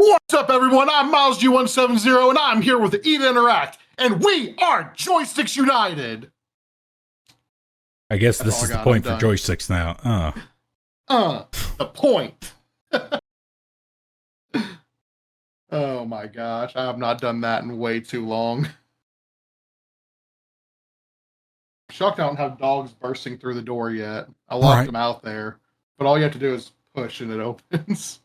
What's up, everyone? I'm Miles G170, and I'm here with the EtoInteract, and we are Joysticks United. I guess this is the point for joysticks now. The point. Oh my gosh, I have not done that in way too long. Shocked I don't have dogs bursting through the door yet. I locked them out there, but all you have to do is push and it opens.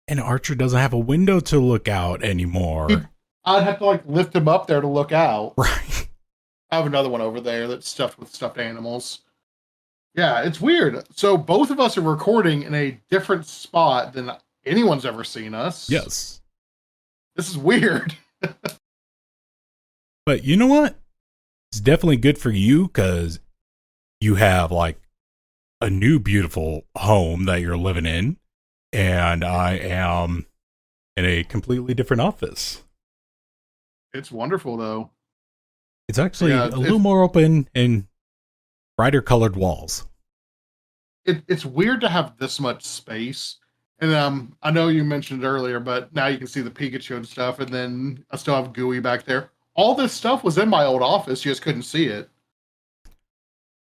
And Archer doesn't have a window to look out anymore. I'd have to lift him up there to look out. Right. I have another one over there that's stuffed with stuffed animals. Yeah, it's weird. So both of us are recording in a different spot than anyone's ever seen us. Yes. This is weird. But you know what? It's definitely good for you because you have a new beautiful home that you're living in. And I am in a completely different office. It's wonderful, though. It's actually a little more open and brighter colored walls. It's weird to have this much space. And I know you mentioned earlier, but now you can see the Pikachu and stuff. And then I still have Gooey back there. All this stuff was in my old office. You just couldn't see it.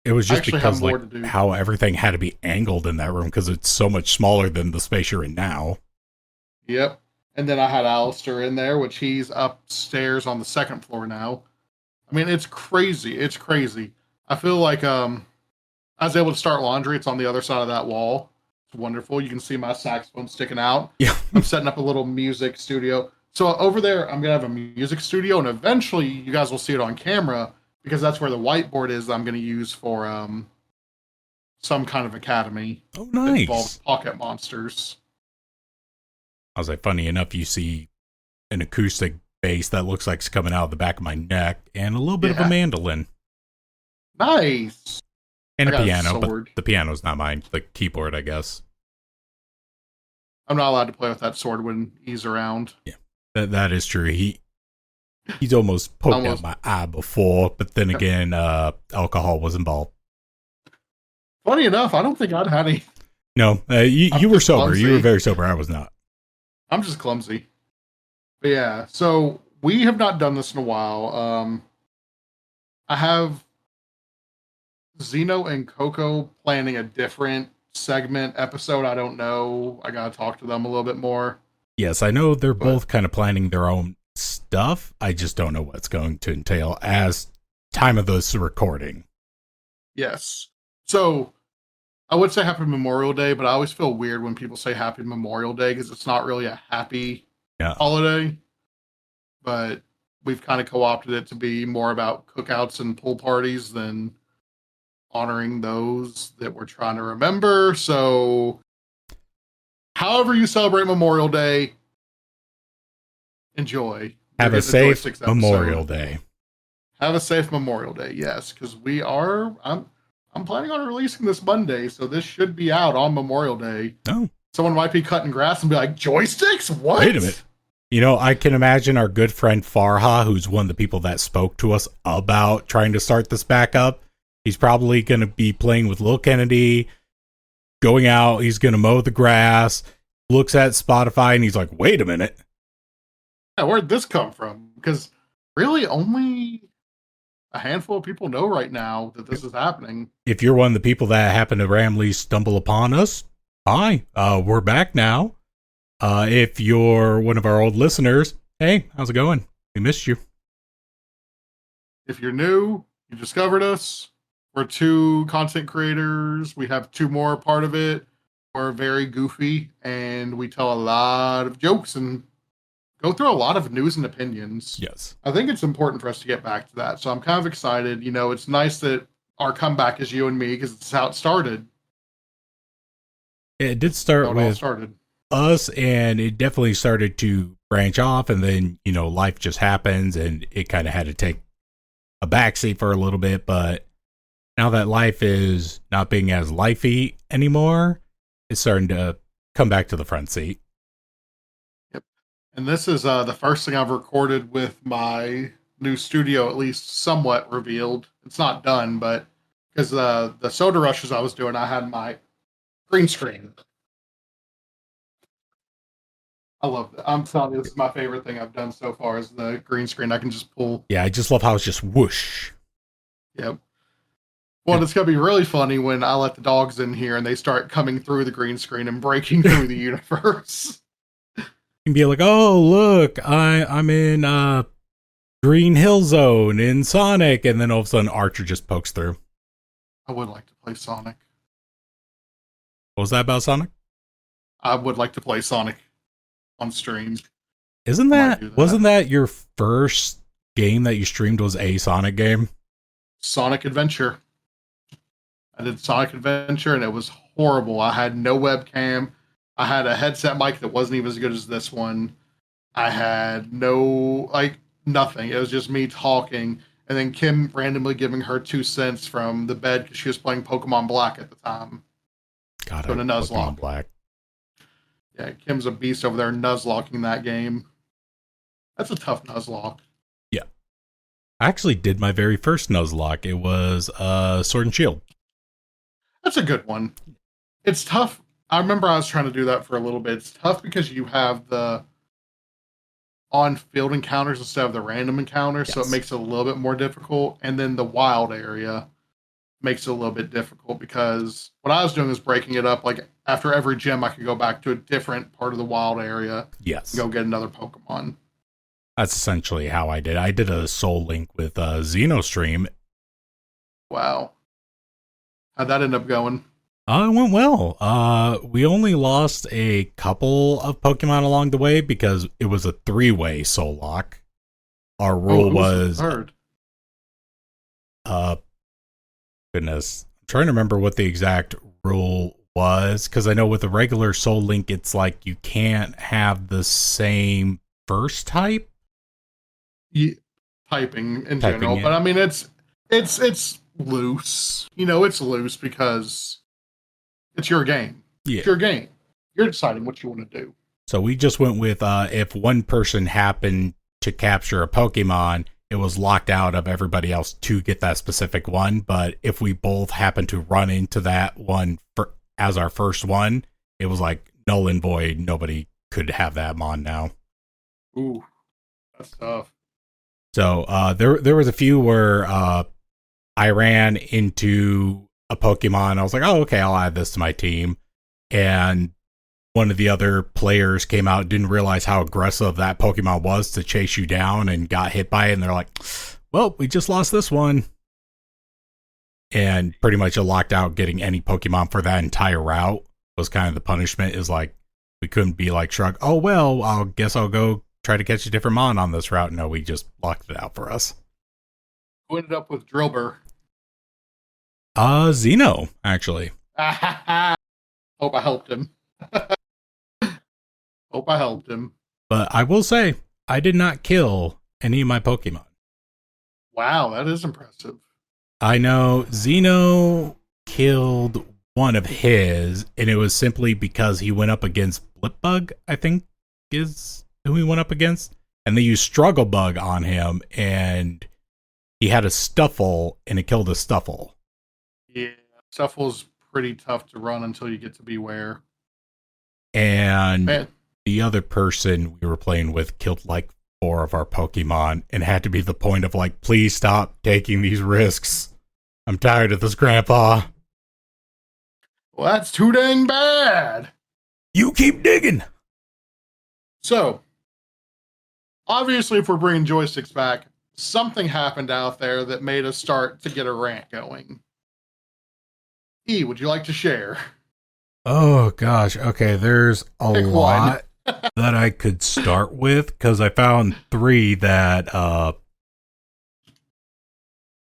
It was just because how everything had to be angled in that room because it's so much smaller than the space you're in now. Yep. And then I had Alistair in there, which he's upstairs on the second floor now. I mean, it's crazy. It's crazy. I feel like I was able to start laundry. It's on the other side of that wall. It's wonderful. You can see my saxophone sticking out. Yeah. I'm setting up a little music studio. So over there, I'm going to have a music studio, and eventually you guys will see it on camera because that's where the whiteboard is I'm going to use for some kind of academy. Oh, nice. That involves pocket monsters. I was like, funny enough, you see an acoustic bass that looks like it's coming out of the back of my neck and a little bit of a mandolin. Nice. And a piano, but the piano's not mine. The keyboard, I guess. I'm not allowed to play with that sword when he's around. Yeah, that is true. He's almost poked out my eye before, but then again, alcohol was involved. Funny enough, I don't think I'd had any. No, you were sober. Clumsy. You were very sober. I was not. I'm just clumsy. But yeah, so we have not done this in a while. I have Zeno and Coco planning a different segment episode. I don't know. I gotta talk to them a little bit more. Yes, I know they're both kind of planning their own stuff. I just don't know what's going to entail as time of this recording. Yes. So I would say Happy Memorial Day, but I always feel weird when people say Happy Memorial Day because it's not really a happy holiday. But we've kind of co-opted it to be more about cookouts and pool parties than honoring those that we're trying to remember. So however you celebrate Memorial Day, enjoy. Have a safe Memorial Day. Have a safe Memorial Day, yes, because I'm planning on releasing this Monday, so this should be out on Memorial Day. Oh. Someone might be cutting grass and be like, Joysticks? What? Wait a minute. You know, I can imagine our good friend Farha, who's one of the people that spoke to us about trying to start this back up. He's probably going to be playing with Lil Kennedy, going out, he's going to mow the grass, looks at Spotify, and he's like, wait a minute. Yeah, where'd this come from? Because really only a handful of people know right now that this is happening. If you're one of the people that happen to randomly stumble upon us, hi, we're back now. If you're one of our old listeners, hey, how's it going? We missed you. If you're new, you discovered us. We're two content creators. We have two more part of it. We're very goofy, and we tell a lot of jokes and go through a lot of news and opinions. Yes. I think it's important for us to get back to that. So I'm kind of excited. You know, it's nice that our comeback is you and me because it's how it started. It did start with us, and it definitely started to branch off, and then, you know, life just happens, and it kind of had to take a backseat for a little bit, but now that life is not being as lifey anymore, it's starting to come back to the front seat. Yep. And this is the first thing I've recorded with my new studio, at least somewhat revealed. It's not done, but because the soda rushes I was doing, I had my green screen. I love that. I'm telling you, this is my favorite thing I've done so far is the green screen. I can just pull. Yeah, I just love how it's just whoosh. Yep. Well, it's going to be really funny when I let the dogs in here and they start coming through the green screen and breaking through the universe. You can be like, oh, look, I'm in Green Hill Zone in Sonic. And then all of a sudden Archer just pokes through. I would like to play Sonic. What was that about Sonic? I would like to play Sonic on stream. Wasn't that your first game that you streamed was a Sonic game? Sonic Adventure. I did Sonic Adventure and it was horrible. I had no webcam. I had a headset mic that wasn't even as good as this one. I had nothing. It was just me talking and then Kim randomly giving her 2 cents from the bed because she was playing Pokemon Black at the time. God, so Pokemon Black. Yeah, Kim's a beast over there nuzlocking that game. That's a tough nuzlock. Yeah. I actually did my very first nuzlocke. It was Sword and Shield. That's a good one. It's tough. I remember I was trying to do that for a little bit. It's tough because you have the on-field encounters instead of the random encounters, yes. So it makes it a little bit more difficult. And then the wild area makes it a little bit difficult because what I was doing is breaking it up. Like after every gym, I could go back to a different part of the wild area. Yes. And go get another Pokemon. That's essentially how I did. I did a Soul Link with Xenostream. Wow. How'd that end up going? It went well. We only lost a couple of Pokemon along the way because it was a 3-way soul lock. Our rule was third. Goodness. I'm trying to remember what the exact rule was, because I know with the regular Soul Link, it's like you can't have the same first type. Yeah, typing in general, but I mean it's loose. You know, it's loose because it's your game. Yeah. It's your game. You're deciding what you want to do. So we just went with if one person happened to capture a Pokemon, it was locked out of everybody else to get that specific one. But if we both happened to run into that one as our first one, it was like null and void. Nobody could have that Mon now. Ooh, that's tough. So there was a few where I ran into a Pokemon. I was like, oh, okay, I'll add this to my team. And one of the other players came out, didn't realize how aggressive that Pokemon was to chase you down and got hit by it. And they're like, well, we just lost this one. And pretty much it locked out getting any Pokemon for that entire route was kind of the punishment. Is like, we couldn't be like, shrug, oh, well, I guess I'll go try to catch a different Mon on this route. No, we just locked it out for us. Who ended up with Drillbur? Xeno, actually. Hope I helped him. Hope I helped him. But I will say, I did not kill any of my Pokemon. Wow, that is impressive. I know Xeno killed one of his, and it was simply because he went up against Blipbug, I think is who he went up against. And they used Struggle Bug on him, and he had a Stuffle, and it killed a Stuffle. Yeah, Stuffle's pretty tough to run until you get to Beware. And the other person we were playing with killed like 4 of our Pokemon, and had to be the point of like, please stop taking these risks. I'm tired of this, Grandpa. Well, that's too dang bad. You keep digging. So, obviously, if we're bringing joysticks back, something happened out there that made us start to get a rant going. E, would you like to share? Oh, gosh. Okay, there's a lot that I could start with, because I found 3 that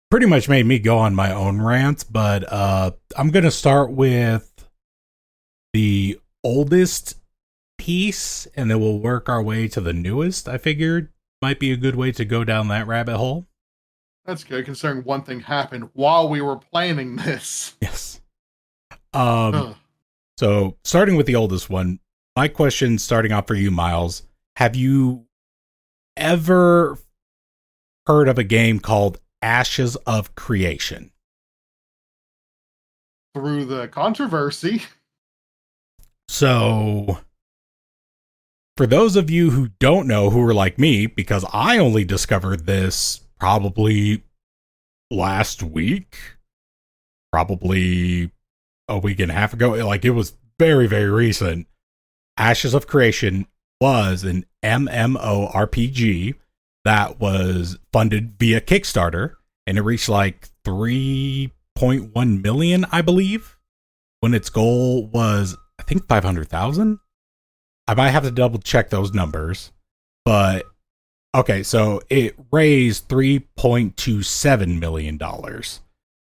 pretty much made me go on my own rants, but I'm going to start with the oldest piece, and then we'll work our way to the newest. I figured might be a good way to go down that rabbit hole. That's good, considering one thing happened while we were planning this. Yes. So starting with the oldest one, my question starting off for you, Miles, have you ever heard of a game called Ashes of Creation? Through the controversy. So for those of you who don't know, who are like me, because I only discovered this probably last week, probably a week and a half ago. Like, it was very, very recent. Ashes of Creation was an MMORPG that was funded via Kickstarter, and it reached like 3.1 million, I believe, when its goal was, I think, 500,000. I might have to double check those numbers, but okay, so it raised $3.27 million,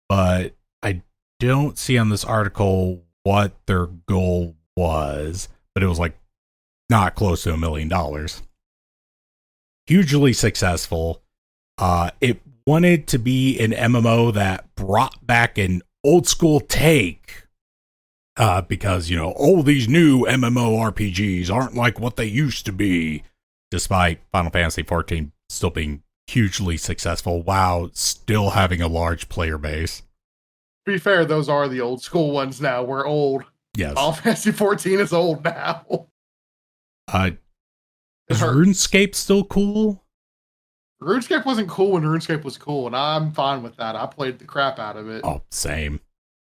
but I don't see on this article what their goal was, but it was like not close to $1 million. Hugely successful. It wanted to be an MMO that brought back an old school take, because, you know, all these new MMORPGs aren't like what they used to be, despite Final Fantasy XIV still being hugely successful while still having a large player base. To be fair, those are the old school ones now. We're old. Yes. Final Fantasy XIV is old now. Is RuneScape still cool? RuneScape wasn't cool when RuneScape was cool, and I'm fine with that. I played the crap out of it. Oh, same.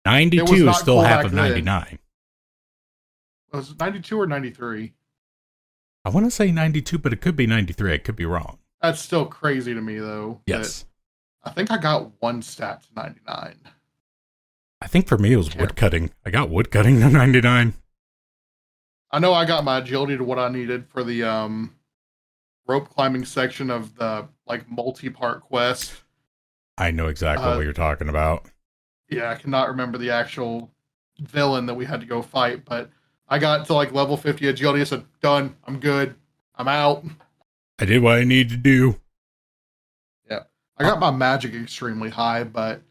92 still cool half of 99. Was it 92 or 93? I want to say 92, but it could be 93. I could be wrong. That's still crazy to me, though. Yes. I think I got one stat to 99. I think for me it was woodcutting. I got woodcutting to 99. I know I got my agility to what I needed for the rope climbing section of the like multi-part quest. I know exactly what you're talking about. Yeah, I cannot remember the actual villain that we had to go fight, but I got to like level 50 agility. I said, done. I'm good. I'm out. I did what I needed to do. Yeah. I got my magic extremely high, but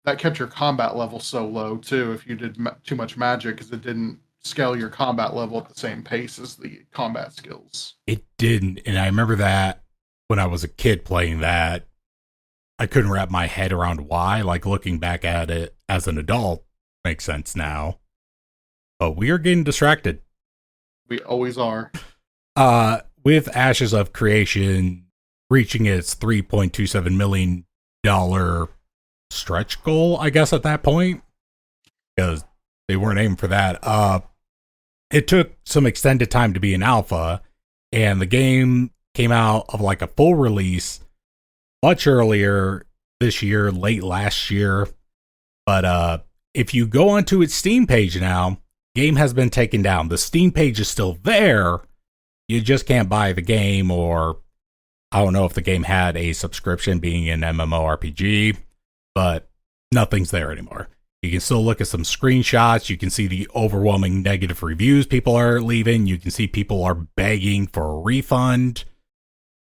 that kept your combat level so low too if you did too much magic, because it didn't scale your combat level at the same pace as the combat skills. It didn't, and I remember that when I was a kid playing that, I couldn't wrap my head around why. Like, looking back at it as an adult makes sense now. But we are getting distracted. We always are. With Ashes of Creation reaching its $3.27 million stretch goal, I guess, at that point, because they weren't aiming for that. It took some extended time to be an alpha, and the game came out of like a full release much earlier this year, late last year. But if you go onto its Steam page now, game has been taken down. The Steam page is still there. You just can't buy the game, or I don't know if the game had a subscription being an MMORPG, but nothing's there anymore. You can still look at some screenshots. You can see the overwhelming negative reviews people are leaving. You can see people are begging for a refund,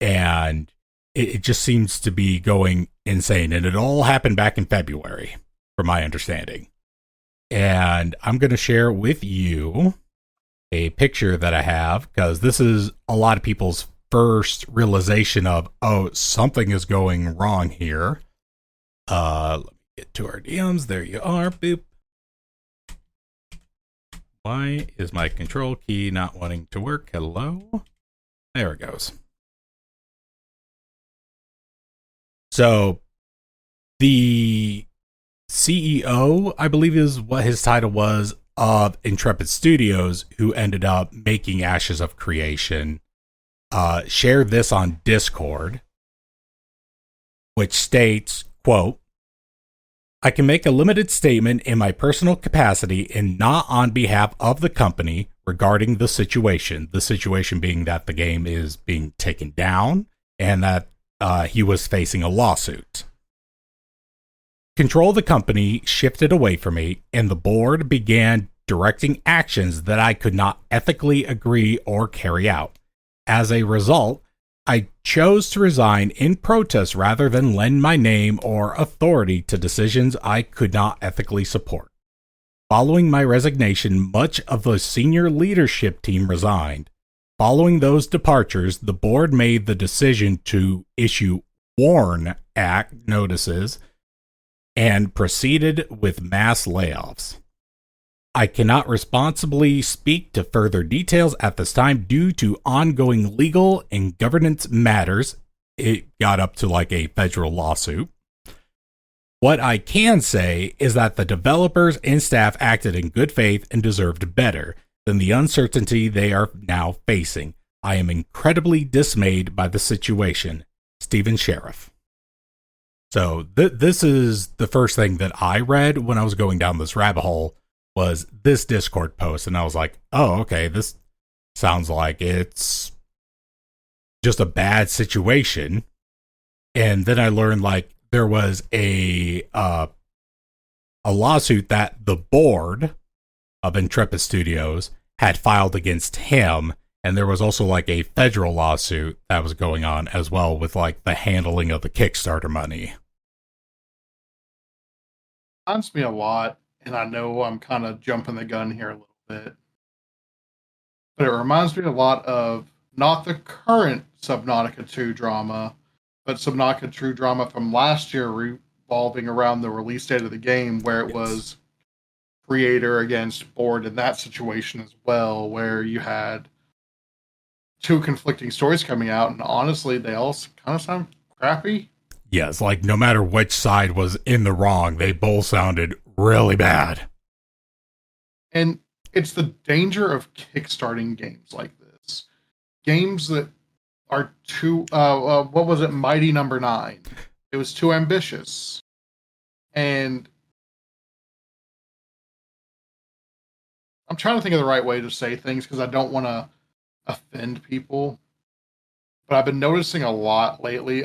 and it just seems to be going insane. And it all happened back in February, from my understanding. And I'm going to share with you a picture that I have, because this is a lot of people's first realization of, oh, something is going wrong here. Let me get to our DMs. There you are. Boop. Why is my control key not wanting to work? Hello? There it goes. So, the CEO, I believe is what his title was, of Intrepid Studios, who ended up making Ashes of Creation, shared this on Discord, which states, quote, I can make a limited statement in my personal capacity and not on behalf of the company regarding the situation. The situation being that the game is being taken down and that he was facing a lawsuit. Control of the company shifted away from me, and the board began directing actions that I could not ethically agree or carry out. As a result, I chose to resign in protest rather than lend my name or authority to decisions I could not ethically support. Following my resignation, much of the senior leadership team resigned. Following those departures, the board made the decision to issue WARN Act notices and proceeded with mass layoffs. I cannot responsibly speak to further details at this time due to ongoing legal and governance matters. It got up to like a federal lawsuit. What I can say is that the developers and staff acted in good faith and deserved better than the uncertainty they are now facing. I am incredibly dismayed by the situation. Stephen Sheriff. So this is the first thing that I read when I was going down this rabbit hole, was this Discord post. And I was like, oh, okay, this sounds like it's just a bad situation. And then I learned like there was a lawsuit that the board of Intrepid Studios had filed against him. And there was also like a federal lawsuit that was going on as well with like the handling of the Kickstarter money. Reminds me a lot, and I know I'm kind of jumping the gun here a little bit, but it reminds me a lot of not the current Subnautica 2 drama, but Subnautica 2 drama from last year revolving around the release date of the game, where it was creator against board in that situation as well, where you had two conflicting stories coming out, and honestly, they all kind of sound crappy. Yes, like no matter which side was in the wrong, they both sounded really bad. And it's the danger of kickstarting games like this. Games that are too, what was it, Mighty Number 9. It was too ambitious. And I'm trying to think of the right way to say things because I don't want to offend people. But I've been noticing a lot lately.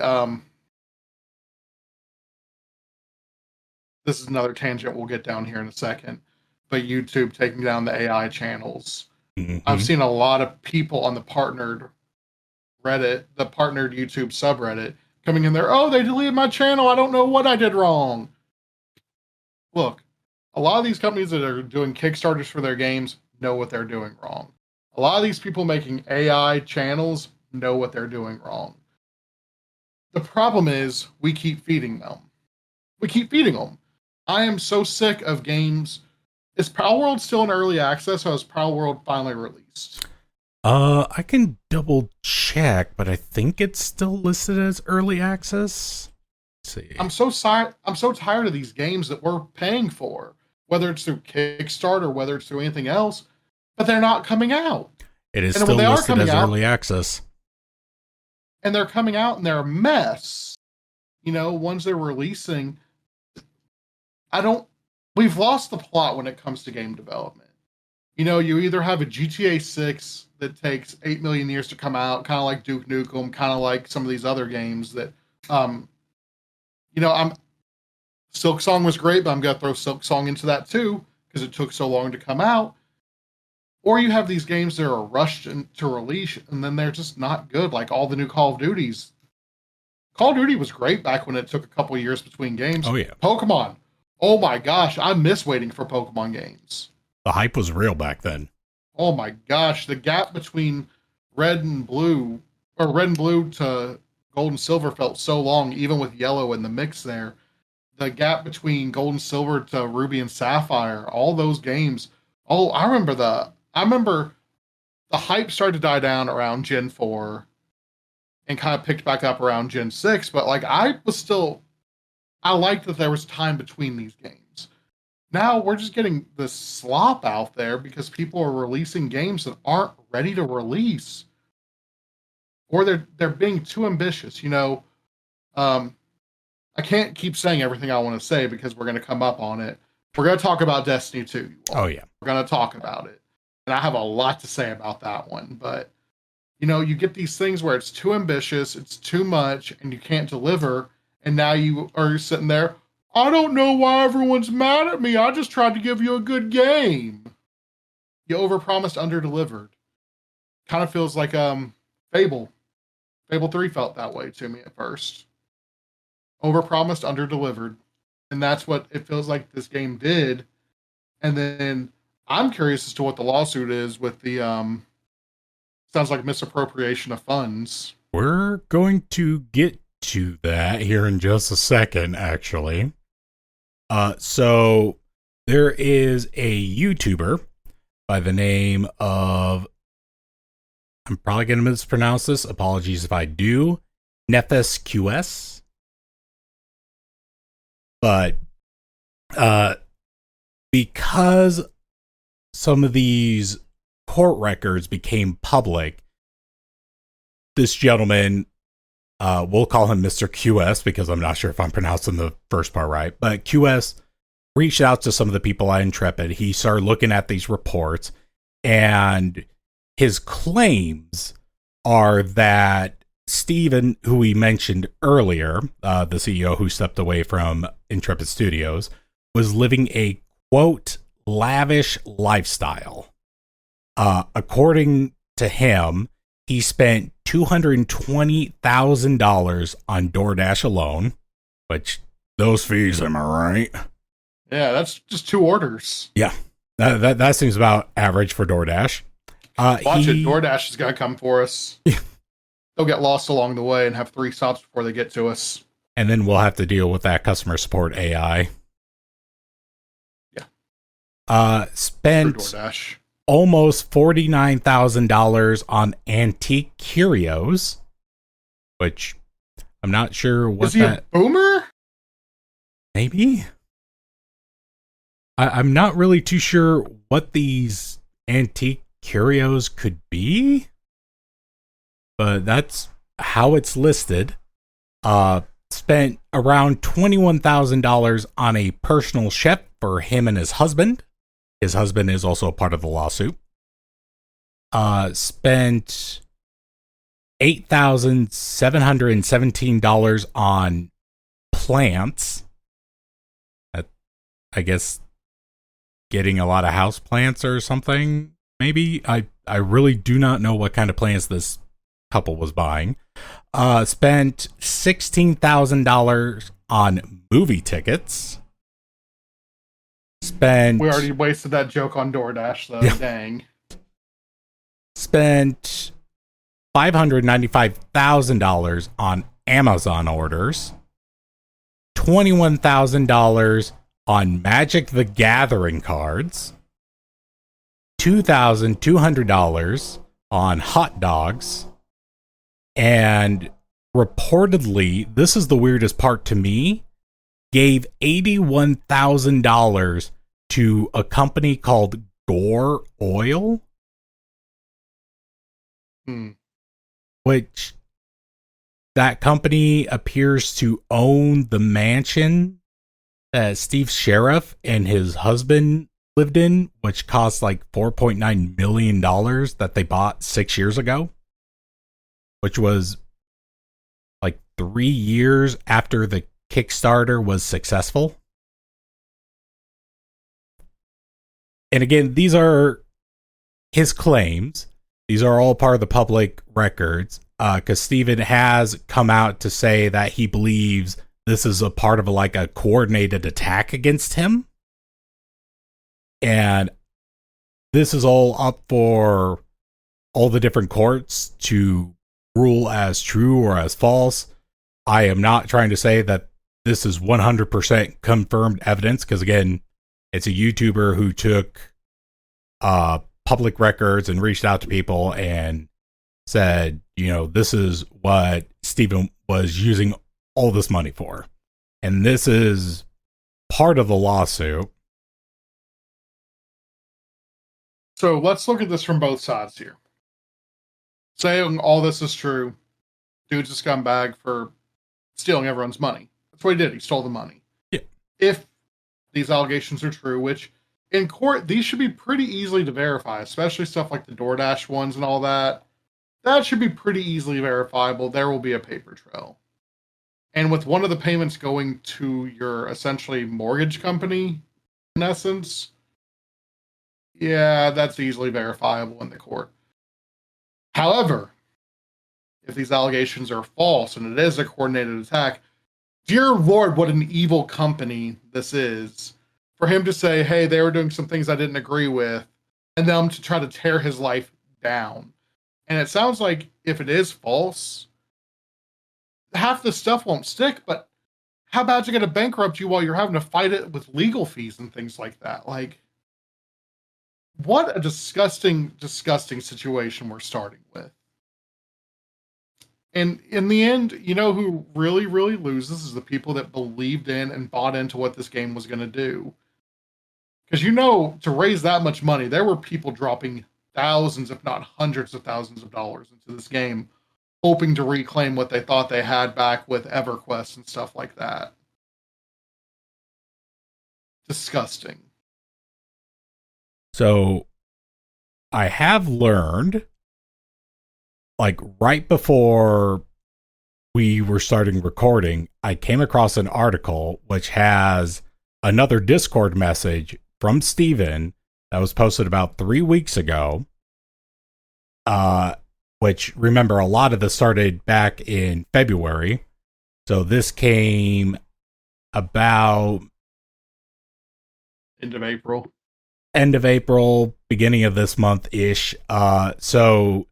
This is another tangent we'll get down here in a second, but YouTube taking down the AI channels. Mm-hmm. I've seen a lot of people on the partnered Reddit, the partnered YouTube subreddit, coming in there, oh, they deleted my channel, I don't know what I did wrong. Look, a lot of these companies that are doing Kickstarters for their games know what they're doing wrong. A lot of these people making AI channels know what they're doing wrong. The problem is we keep feeding them. I am so sick of games. Is Palworld still in early access, or is Palworld finally released? I can double check, but I think it's still listed as early access. Let's see. I'm so tired of these games that we're paying for, whether it's through Kickstarter, whether it's through anything else, but they're not coming out. It is still listed as early access. And they're coming out and they're a mess. You know, ones they're releasing, we've lost the plot when it comes to game development. You know, you either have a GTA 6 that takes 8 million years to come out, kind of like Duke Nukem, kind of like some of these other games that, Silk Song was great, but I'm going to throw Silk Song into that too, because it took so long to come out. Or you have these games that are rushed to release, and then they're just not good, like all the new Call of Duties. Call of Duty was great back when it took a couple of years between games. Oh, yeah. Pokemon. Oh my gosh, I miss waiting for Pokemon games. The hype was real back then. Oh my gosh, the gap between red and blue to gold and silver felt so long, even with yellow in the mix there. The gap between gold and silver to ruby and sapphire, all those games. Oh, I remember the hype started to die down around Gen 4 and kind of picked back up around Gen 6, but like I liked that there was time between these games. Now we're just getting this slop out there because people are releasing games that aren't ready to release, or they're being too ambitious. You know, I can't keep saying everything I want to say because we're going to come up on it. We're going to talk about Destiny 2. Oh yeah, we're going to talk about it, and I have a lot to say about that one. But you know, you get these things where it's too ambitious, it's too much, and you can't deliver. And now you are sitting there, I don't know why everyone's mad at me. I just tried to give you a good game. You overpromised, underdelivered. Kind of feels like Fable. Fable 3 felt that way to me at first. Overpromised, underdelivered. And that's what it feels like this game did. And then I'm curious as to what the lawsuit is with the sounds like misappropriation of funds. We're going to get to that here in just a second, actually. So there is a YouTuber by the name of, I'm probably going to mispronounce this. Apologies if I do. NephesQS. But because some of these court records became public, this gentleman, we'll call him Mr. QS because I'm not sure if I'm pronouncing the first part right, but QS reached out to some of the people at Intrepid. He started looking at these reports, and his claims are that Steven, who we mentioned earlier, the CEO who stepped away from Intrepid Studios, was living a, quote, lavish lifestyle. According to him, he spent $220,000 on DoorDash alone, which those fees, am I right? Yeah, that's just 2 orders. Yeah, that seems about average for DoorDash. Watch it, DoorDash is going to come for us. They'll get lost along the way and have 3 stops before they get to us. And then we'll have to deal with that customer support AI. Yeah. Spent almost $49,000 on antique curios, which I'm not sure what is he a boomer? Maybe. I'm not really too sure what these antique curios could be, but that's how it's listed. Spent around $21,000 on a personal chef for him and his husband. His husband is also a part of the lawsuit. Spent $8,717 on plants. I guess getting a lot of house plants or something, maybe. I really do not know what kind of plants this couple was buying. Spent $16,000 on movie tickets. We already wasted that joke on DoorDash, though. Yeah. Dang. Spent $595,000 on Amazon orders. $21,000 on Magic the Gathering cards. $2,200 on hot dogs. And reportedly, this is the weirdest part to me, gave $81,000 to a company called Gore Oil. Which that company appears to own the mansion that Steve Sheriff and his husband lived in, which cost like $4.9 million that they bought 6 years ago, which was like 3 years after the Kickstarter was successful. And again, these are his claims. These are all part of the public records, because Steven has come out to say that he believes this is a part of a coordinated attack against him. And this is all up for all the different courts to rule as true or as false. I am not trying to say that this is 100% confirmed evidence, because again, it's a YouTuber who took public records and reached out to people and said, this is what Steven was using all this money for. And this is part of the lawsuit. So let's look at this from both sides here. Saying all this is true, dude's a scumbag for stealing everyone's money. That's what he did. He stole the money. Yeah. If these allegations are true, which in court, these should be pretty easily to verify, especially stuff like the DoorDash ones and all that. That should be pretty easily verifiable. There will be a paper trail. And with one of the payments going to your essentially mortgage company, in essence, yeah, that's easily verifiable in the court. However, if these allegations are false and it is a coordinated attack, dear Lord, what an evil company this is. For him to say, hey, they were doing some things I didn't agree with, and them to try to tear his life down. And it sounds like if it is false, half the stuff won't stick, but how bad's it going to bankrupt you while you're having to fight it with legal fees and things like that? Like, what a disgusting, disgusting situation we're starting with. And in the end, you know who really, really loses is the people that believed in and bought into what this game was going to do. Because you know, to raise that much money, there were people dropping thousands, if not hundreds of thousands of dollars into this game, hoping to reclaim what they thought they had back with EverQuest and stuff like that. Disgusting. So I have learned, like right before we were starting recording, I came across an article which has another Discord message from Steven that was posted about 3 weeks ago. Which, remember, a lot of this started back in February. So this came about end of April, beginning of this month-ish. So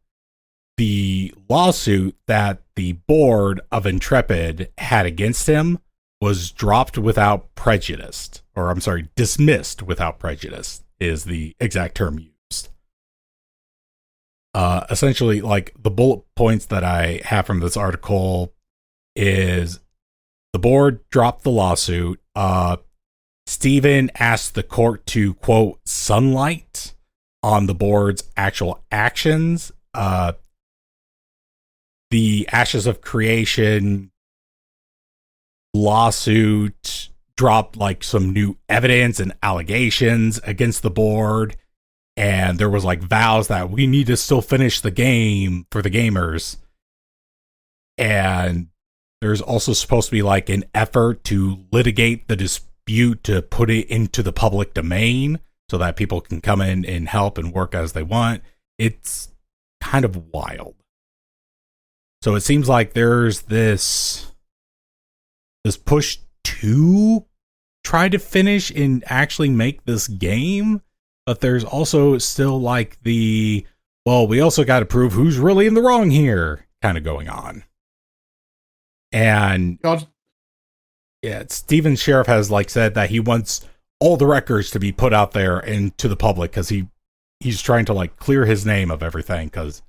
the lawsuit that the board of Intrepid had against him was dropped without prejudice. Or, I'm sorry, dismissed without prejudice is the exact term used. Essentially, like, the bullet points that I have from this article is the board dropped the lawsuit. Steven asked the court to, quote, sunlight on the board's actual actions. The Ashes of Creation lawsuit dropped, like, some new evidence and allegations against the board. And there was, like, vows that we need to still finish the game for the gamers. And there's also supposed to be, like, an effort to litigate the dispute to put it into the public domain so that people can come in and help and work as they want. It's kind of wild. So it seems like there's this push to try to finish and actually make this game. But there's also still like we also got to prove who's really in the wrong here kind of going on. And yeah, Steven Sheriff has like said that he wants all the records to be put out there and to the public because he's trying to like clear his name of everything. Because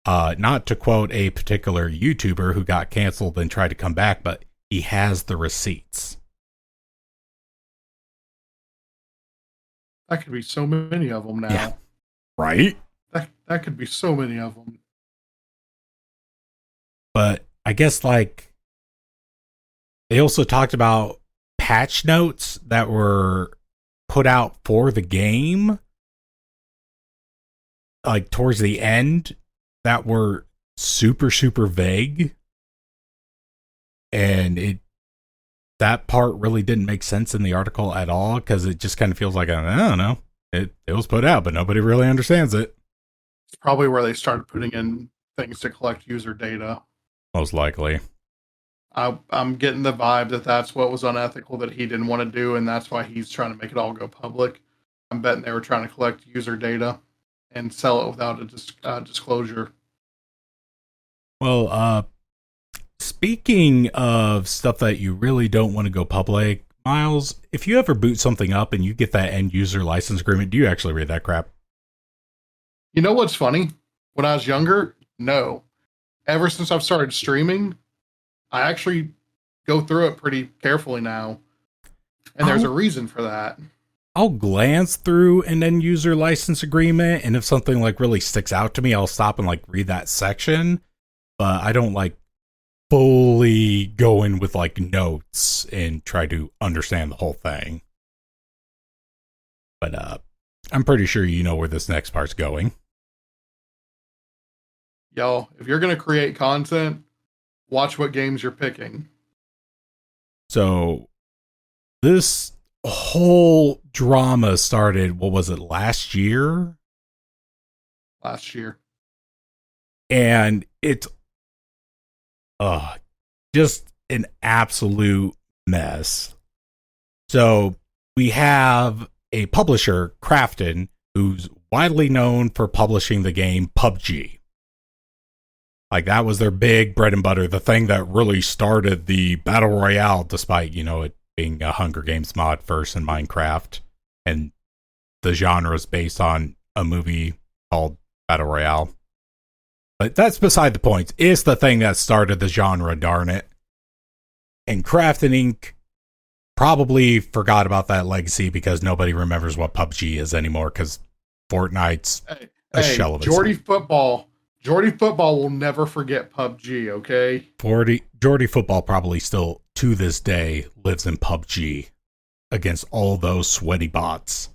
not to quote a particular YouTuber who got canceled and tried to come back, but he has the receipts. That could be so many of them now. Yeah. Right? That could be so many of them. But I guess, like, they also talked about patch notes that were put out for the game, like, towards the end, that were super, super vague. And that part really didn't make sense in the article at all, because it just kind of feels like, I don't know, it was put out, but nobody really understands it. It's probably where they started putting in things to collect user data. Most likely. I'm getting the vibe that that's what was unethical that he didn't want to do, and that's why he's trying to make it all go public. I'm betting they were trying to collect user data and sell it without a disclosure. Well, speaking of stuff that you really don't want to go public, Miles, if you ever boot something up and you get that end user license agreement, do you actually read that crap? You know what's funny? When I was younger, no. Ever since I've started streaming, I actually go through it pretty carefully now. And there's a reason for that. I'll glance through an end user license agreement, and if something like really sticks out to me, I'll stop and like read that section. But I don't like fully go in with like notes and try to understand the whole thing. But I'm pretty sure you know where this next part's going. Y'all, if you're going to create content, watch what games you're picking. So this whole drama started, what was it, last year? Last year. And it's just an absolute mess. So we have a publisher, Crafton, who's widely known for publishing the game PUBG. Like, that was their big bread and butter, the thing that really started the Battle Royale, despite, it being a Hunger Games mod first in Minecraft. And the genre is based on a movie called Battle Royale. But that's beside the point. It's the thing that started the genre, darn it. And Crafton Inc. probably forgot about that legacy because nobody remembers what PUBG is anymore because Fortnite's a shell of itself. Jordy Football will never forget PUBG, okay? Jordy Football probably still, to this day, lives in PUBG against all those sweaty bots.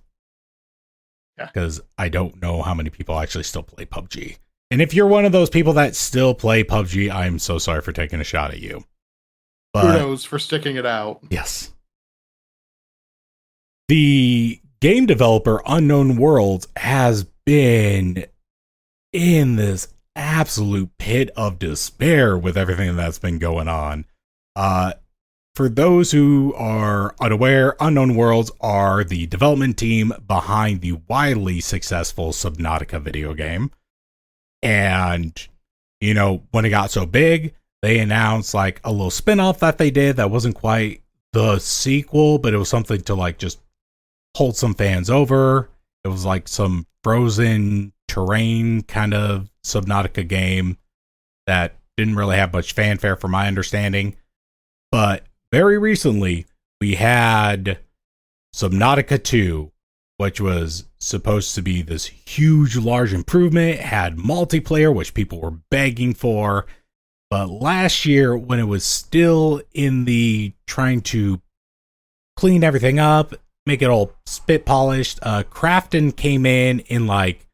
Because I don't know how many people actually still play PUBG. And if you're one of those people that still play PUBG, I'm so sorry for taking a shot at you. But, kudos for sticking it out. Yes. The game developer Unknown Worlds has been in this absolute pit of despair with everything that's been going on. For those who are unaware, Unknown Worlds are the development team behind the widely successful Subnautica video game. And, when it got so big, they announced like a little spin-off that they did that wasn't quite the sequel, but it was something to like just hold some fans over. It was like some frozen terrain kind of Subnautica game that didn't really have much fanfare from my understanding. But very recently, we had Subnautica 2, which was supposed to be this huge, large improvement. It had multiplayer, which people were begging for. But last year, when it was still in the trying to clean everything up, make it all spit polished, Crafton came in like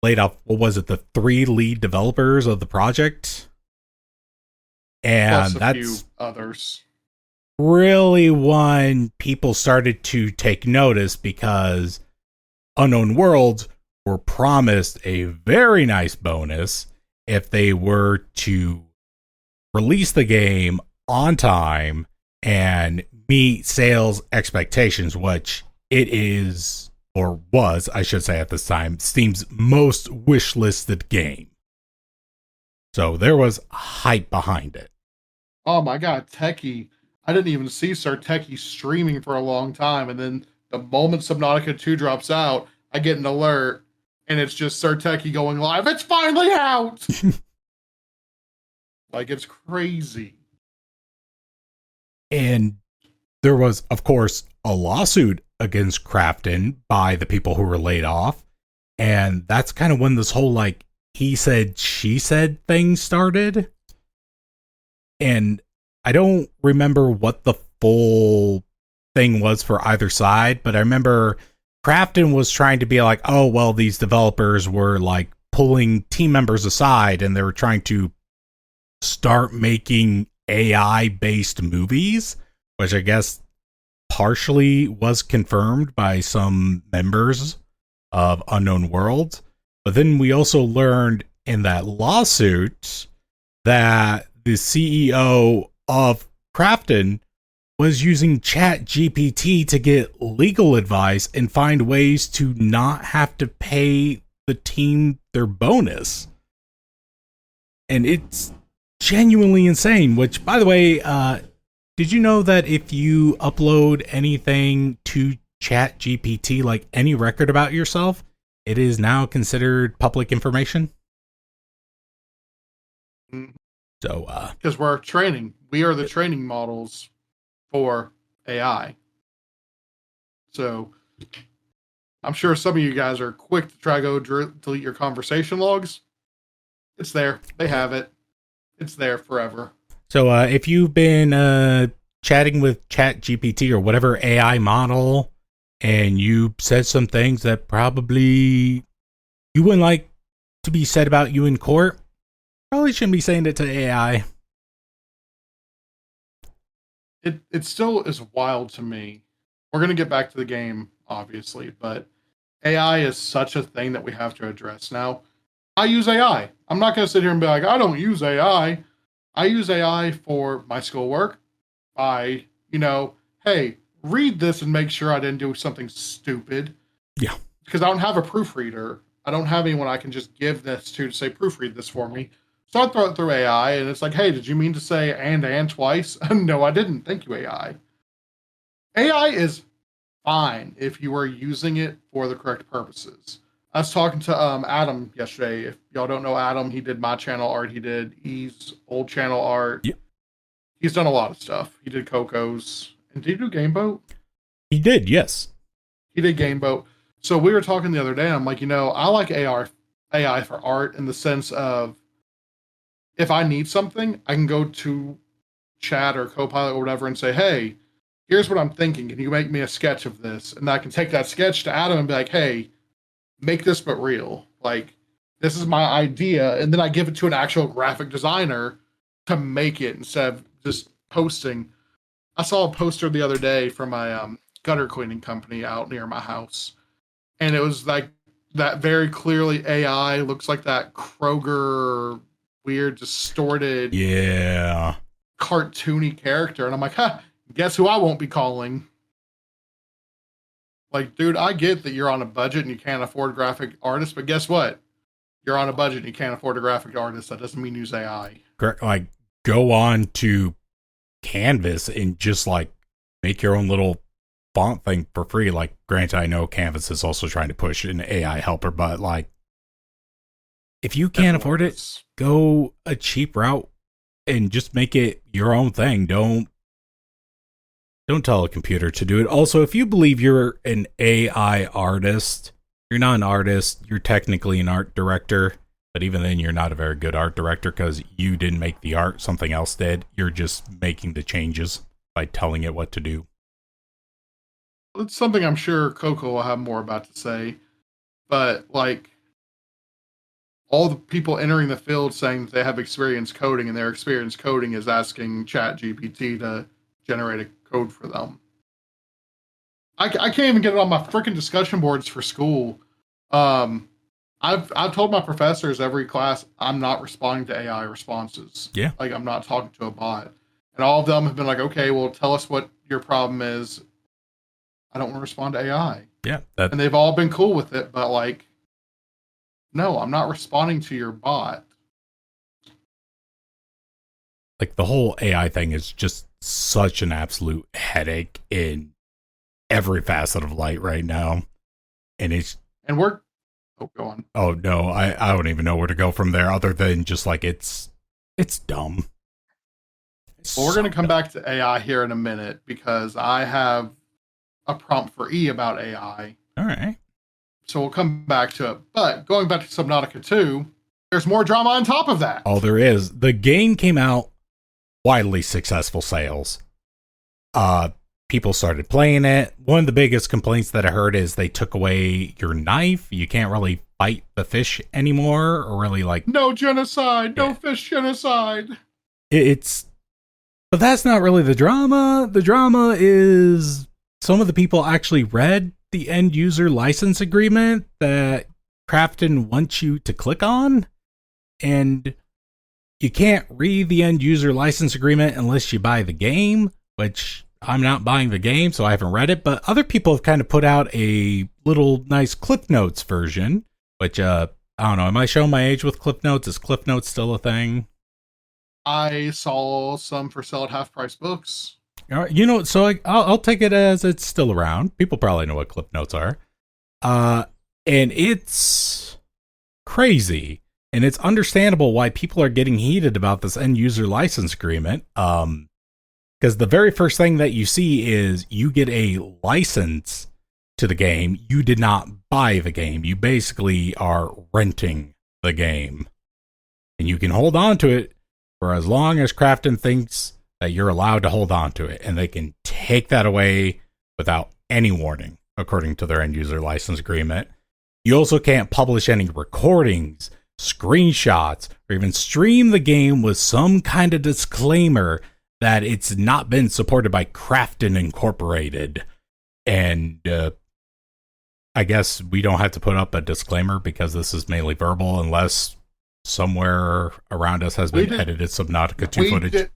laid off, the 3 lead developers of the project. And that's few others. Really when people started to take notice because Unknown Worlds were promised a very nice bonus if they were to release the game on time and meet sales expectations, which it is, or was, I should say at this time, Steam's most wishlisted game. So there was hype behind it. Oh my god, Techie. I didn't even see Sir Techie streaming for a long time, and then the moment Subnautica 2 drops out, I get an alert, and it's just Sir Techie going live. It's finally out! Like, it's crazy. And there was, of course, a lawsuit against Crafton by the people who were laid off. And that's kind of when this whole, like, he said, she said thing started. And I don't remember what the full thing was for either side, but I remember Crafton was trying to be like, oh, well, these developers were, like, pulling team members aside and they were trying to start making AI-based movies, which I guess partially was confirmed by some members of Unknown Worlds. But then we also learned in that lawsuit that the CEO of Crafton was using ChatGPT to get legal advice and find ways to not have to pay the team their bonus. And it's genuinely insane, which, by the way, did you know that if you upload anything to ChatGPT, like any record about yourself, it is now considered public information? So, because we are the training models for AI. So, I'm sure some of you guys are quick to try to go delete your conversation logs. It's there. They have it. It's there forever. So, if you've been chatting with ChatGPT or whatever AI model, and you said some things that probably you wouldn't like to be said about you in court, probably shouldn't be saying it to AI. It still is wild to me. We're going to get back to the game, obviously, but AI is such a thing that we have to address now. I use AI. I'm not going to sit here and be like, I don't use AI. I use AI for my schoolwork. Hey, read this and make sure I didn't do something stupid. Yeah. Because I don't have a proofreader. I don't have anyone I can just give this to say, proofread this for me. So I throw it through AI, and it's like, hey, did you mean to say and twice? No, I didn't. Thank you, AI. AI is fine if you are using it for the correct purposes. I was talking to Adam yesterday. If y'all don't know Adam, he did my channel art. He did E's old channel art. Yep. He's done a lot of stuff. He did Coco's. And did he do Gameboat? He did, yes. He did Gameboat. So we were talking the other day, and I'm like, I like AI for art in the sense of if I need something, I can go to Chat or Copilot or whatever and say, hey, here's what I'm thinking. Can you make me a sketch of this? And I can take that sketch to Adam and be like, hey, make this but real. Like, this is my idea. And then I give it to an actual graphic designer to make it instead of just posting. I saw a poster the other day from my gutter cleaning company out near my house. And it was like that very clearly AI, looks like that Kroger weird, distorted, cartoony character. And I'm like, guess who I won't be calling? Like, dude, I get that you're on a budget and you can't afford graphic artists, but guess what? You're on a budget and you can't afford a graphic artist. That doesn't mean use AI. Like, go on to Canvas and just like make your own little font thing for free. Like, granted, I know Canvas is also trying to push an AI helper, but like, if you can't afford it, go a cheap route and just make it your own thing. Don't tell a computer to do it. Also, if you believe you're an AI artist, you're not an artist. You're technically an art director, but even then, you're not a very good art director because you didn't make the art. Something else did. You're just making the changes by telling it what to do. It's something I'm sure Coco will have more about to say, but like all the people entering the field saying that they have experience coding and their experience coding is asking ChatGPT to generate a code for them. I can't even get it on my freaking discussion boards for school. I've told my professors every class I'm not responding to AI responses. Yeah. Like I'm not talking to a bot. And all of them have been like, okay, well tell us what your problem is. I don't want to respond to AI. Yeah. And they've all been cool with it, but like, no, I'm not responding to your bot. Like the whole AI thing is just such an absolute headache in every facet of light right now. And go on. Oh no, I don't even know where to go from there other than just like it's dumb. Well, we're going to come back to AI here in a minute because I have a prompt for E about AI. All right. So we'll come back to it. But going back to Subnautica 2, there's more drama on top of that. Oh, there is. The game came out, widely successful sales. People started playing it. One of the biggest complaints that I heard is they took away your knife. You can't really fight the fish anymore, or really like no genocide, no fish genocide. But that's not really the drama. The drama is some of the people actually read the end user license agreement that Crafton wants you to click on, and you can't read the end user license agreement unless you buy the game, which I'm not buying the game, so I haven't read it, but other people have kind of put out a little nice Cliff Notes version, which, I don't know, am I showing my age with Cliff Notes? Is Cliff Notes still a thing? I saw some for sale at half price books. All right, so I'll take it as it's still around. People probably know what Cliff Notes are. And it's crazy, and it's understandable why people are getting heated about this end user license agreement. Because the very first thing that you see is you get a license to the game. You did not buy the game. You basically are renting the game. And you can hold on to it for as long as Crafton thinks that you're allowed to hold on to it. And they can take that away without any warning, according to their end user license agreement. You also can't publish any recordings, screenshots, or even stream the game with some kind of disclaimer that it's not been supported by Crafton Incorporated. And I guess we don't have to put up a disclaimer because this is mainly verbal unless somewhere around us has been edited Subnautica 2 footage.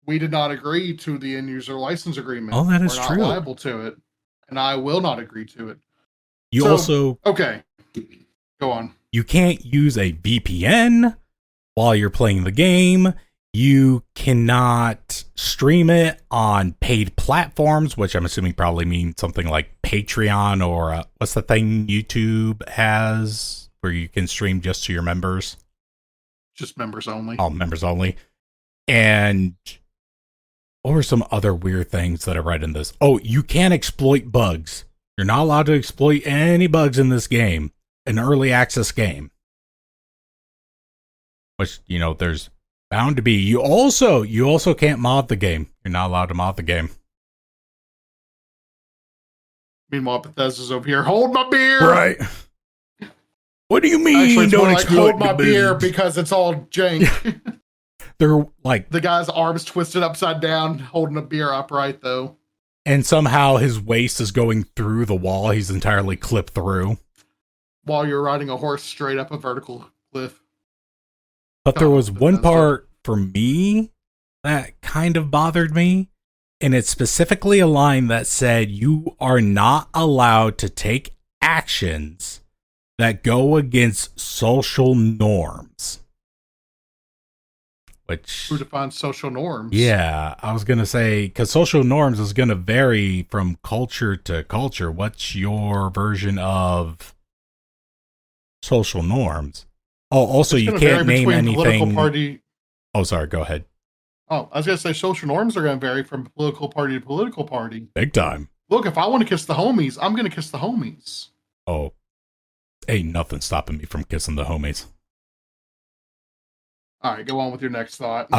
We did not agree to the end user license agreement. Oh, that is We're true. Not liable to it, and I will not agree to it. You also... Okay. Go on. You can't use a VPN while you're playing the game. You cannot stream it on paid platforms, which I'm assuming probably means something like Patreon or what's the thing YouTube has where you can stream just to your members? Just members only. Oh, members only. And what were some other weird things that I read in this? Oh, you can't exploit bugs. You're not allowed to exploit any bugs in this game, an early access game. Which, there's bound to be. You also can't mod the game. You're not allowed to mod the game. Meanwhile, Bethesda's over here, hold my beer! Right. What do you mean? Actually, it's don't more like hold my bugs? beer because it's all jank. They're like... The guy's arms twisted upside down, holding a beer upright, though. And somehow his waist is going through the wall. He's entirely clipped through. While you're riding a horse straight up a vertical cliff. But there was one part for me that kind of bothered me. And it's specifically a line that said, you are not allowed to take actions that go against social norms. Which... Who defines social norms? Yeah, I was going to say, because social norms is going to vary from culture to culture. What's your version of social norms? Oh, also, you can't name anything... Party... Oh, sorry, go ahead. Oh, I was going to say social norms are going to vary from political party to political party. Big time. Look, if I want to kiss the homies, I'm going to kiss the homies. Oh, ain't nothing stopping me from kissing the homies. All right, go on with your next thought.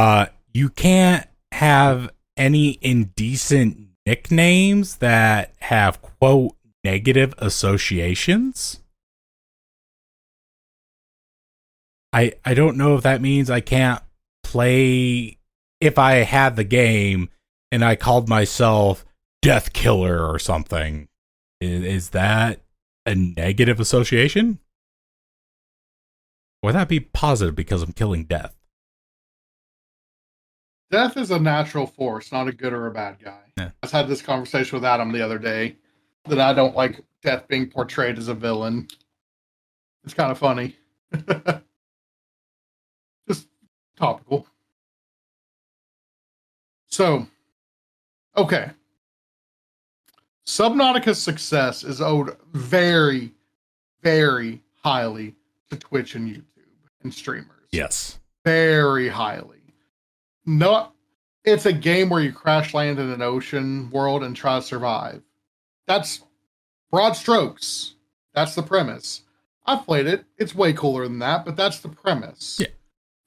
You can't have any indecent nicknames that have, quote, negative associations. I don't know if that means I can't play if I had the game and I called myself Death Killer or something. Is that a negative association? Or would that be positive because I'm killing death? Death is a natural force, not a good or a bad guy. Yeah. I had this conversation with Adam the other day that I don't like death being portrayed as a villain. It's kind of funny. Just topical. So, okay. Subnautica's success is owed very, very highly to Twitch and YouTube and streamers. Yes. Very highly. No, it's a game where you crash land in an ocean world and try to survive. That's broad strokes. That's the premise. I've played it. It's way cooler than that, but that's the premise. Yeah.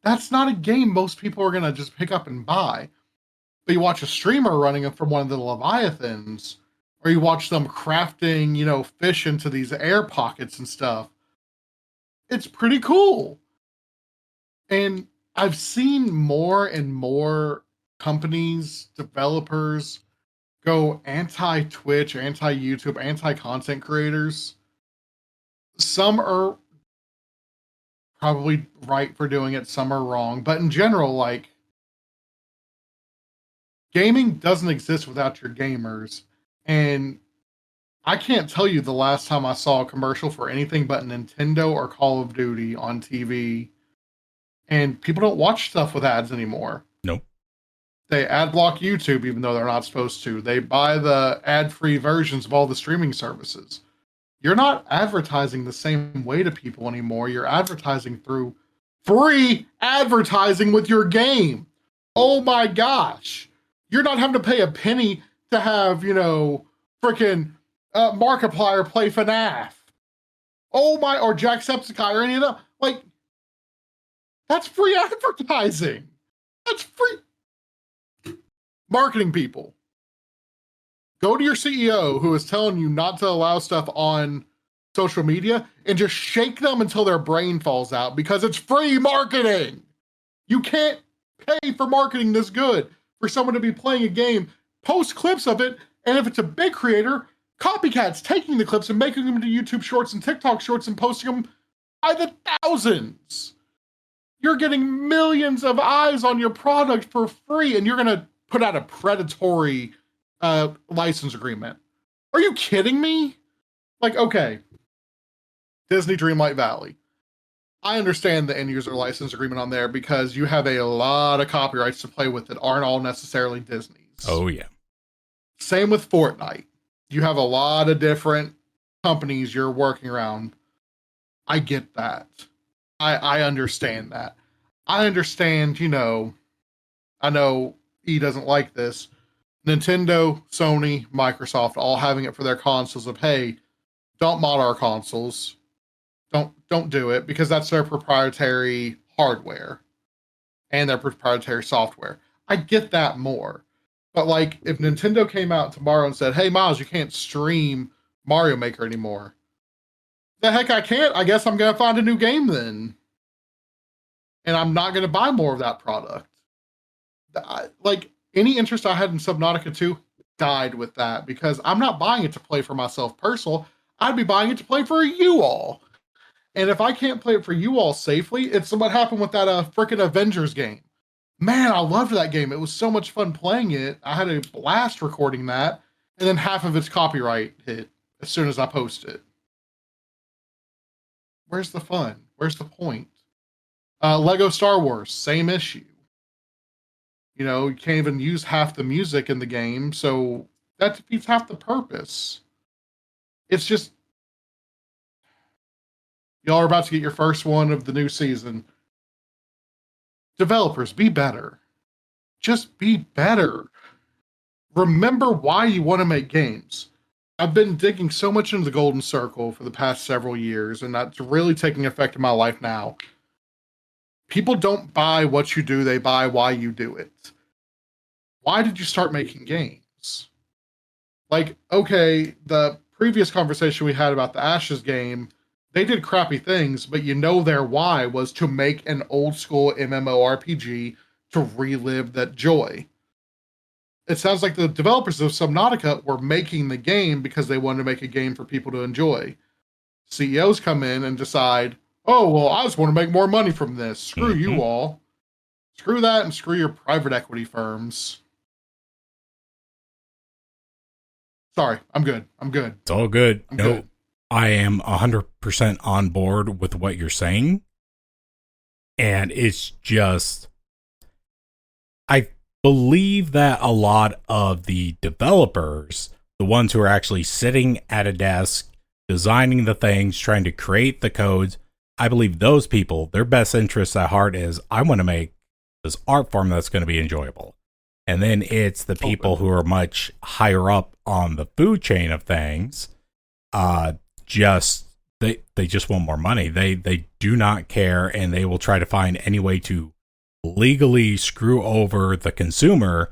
That's not a game most people are going to just pick up and buy. But you watch a streamer running it from one of the Leviathans, or you watch them crafting, fish into these air pockets and stuff. It's pretty cool. And I've seen more and more companies, developers go anti-Twitch, anti-YouTube, anti-content creators. Some are probably right for doing it, some are wrong. But in general, gaming doesn't exist without your gamers. And I can't tell you the last time I saw a commercial for anything but Nintendo or Call of Duty on TV. And people don't watch stuff with ads anymore. Nope. They ad block YouTube even though they're not supposed to. They buy the ad-free versions of all the streaming services. You're not advertising the same way to people anymore. You're advertising through free advertising with your game. Oh my gosh. You're not having to pay a penny to have, freaking Markiplier play FNAF. Oh my, or Jacksepticeye or any of that. That's free advertising. That's free. Marketing people. Go to your CEO who is telling you not to allow stuff on social media and just shake them until their brain falls out because it's free marketing. You can't pay for marketing this good for someone to be playing a game, post clips of it, and if it's a big creator, copycats taking the clips and making them into YouTube shorts and TikTok shorts and posting them by the thousands. You're getting millions of eyes on your product for free, and you're going to put out a predatory license agreement. Are you kidding me? Okay. Disney Dreamlight Valley. I understand the end user license agreement on there because you have a lot of copyrights to play with that aren't all necessarily Disney's. Oh, yeah. Same with Fortnite. You have a lot of different companies you're working around. I get that. I understand that. I understand, I know E doesn't like this. Nintendo, Sony, Microsoft all having it for their consoles of, hey, don't mod our consoles. Don't do it because that's their proprietary hardware and their proprietary software. I get that more. But like if Nintendo came out tomorrow and said, "Hey Miles, you can't stream Mario Maker anymore." The heck I can't. I guess I'm going to find a new game then. And I'm not going to buy more of that product. Like any interest I had in Subnautica 2 died with that because I'm not buying it to play for myself personal. I'd be buying it to play for you all. And if I can't play it for you all safely, it's what happened with that freaking Avengers game. Man, I loved that game. It was so much fun playing it. I had a blast recording that. And then half of its copyright hit as soon as I post it. Where's the fun? Where's the point? Lego Star Wars, same issue. You can't even use half the music in the game, so that defeats half the purpose. It's just, y'all are about to get your first one of the new season. Developers, be better. Just be better. Remember why you want to make games. I've been digging so much into the Golden Circle for the past several years, and that's really taking effect in my life now. People don't buy what you do, they buy why you do it. Why did you start making games? Like, okay, the previous conversation we had about the Ashes game, they did crappy things, but their why was to make an old school MMORPG to relive that joy. It sounds like the developers of Subnautica were making the game because they wanted to make a game for people to enjoy. CEOs come in and decide, oh, well, I just want to make more money from this. Screw you all. Screw that and screw your private equity firms. Sorry, I'm good. It's all good. I'm good. I am 100% on board with what you're saying. And it's just, I believe that a lot of the developers, the ones who are actually sitting at a desk, designing the things, trying to create the codes, I believe those people, their best interest at heart is, I want to make this art form that's going to be enjoyable. And then it's the people who are much higher up on the food chain of things, they just want more money. They do not care, and they will try to find any way to legally screw over the consumer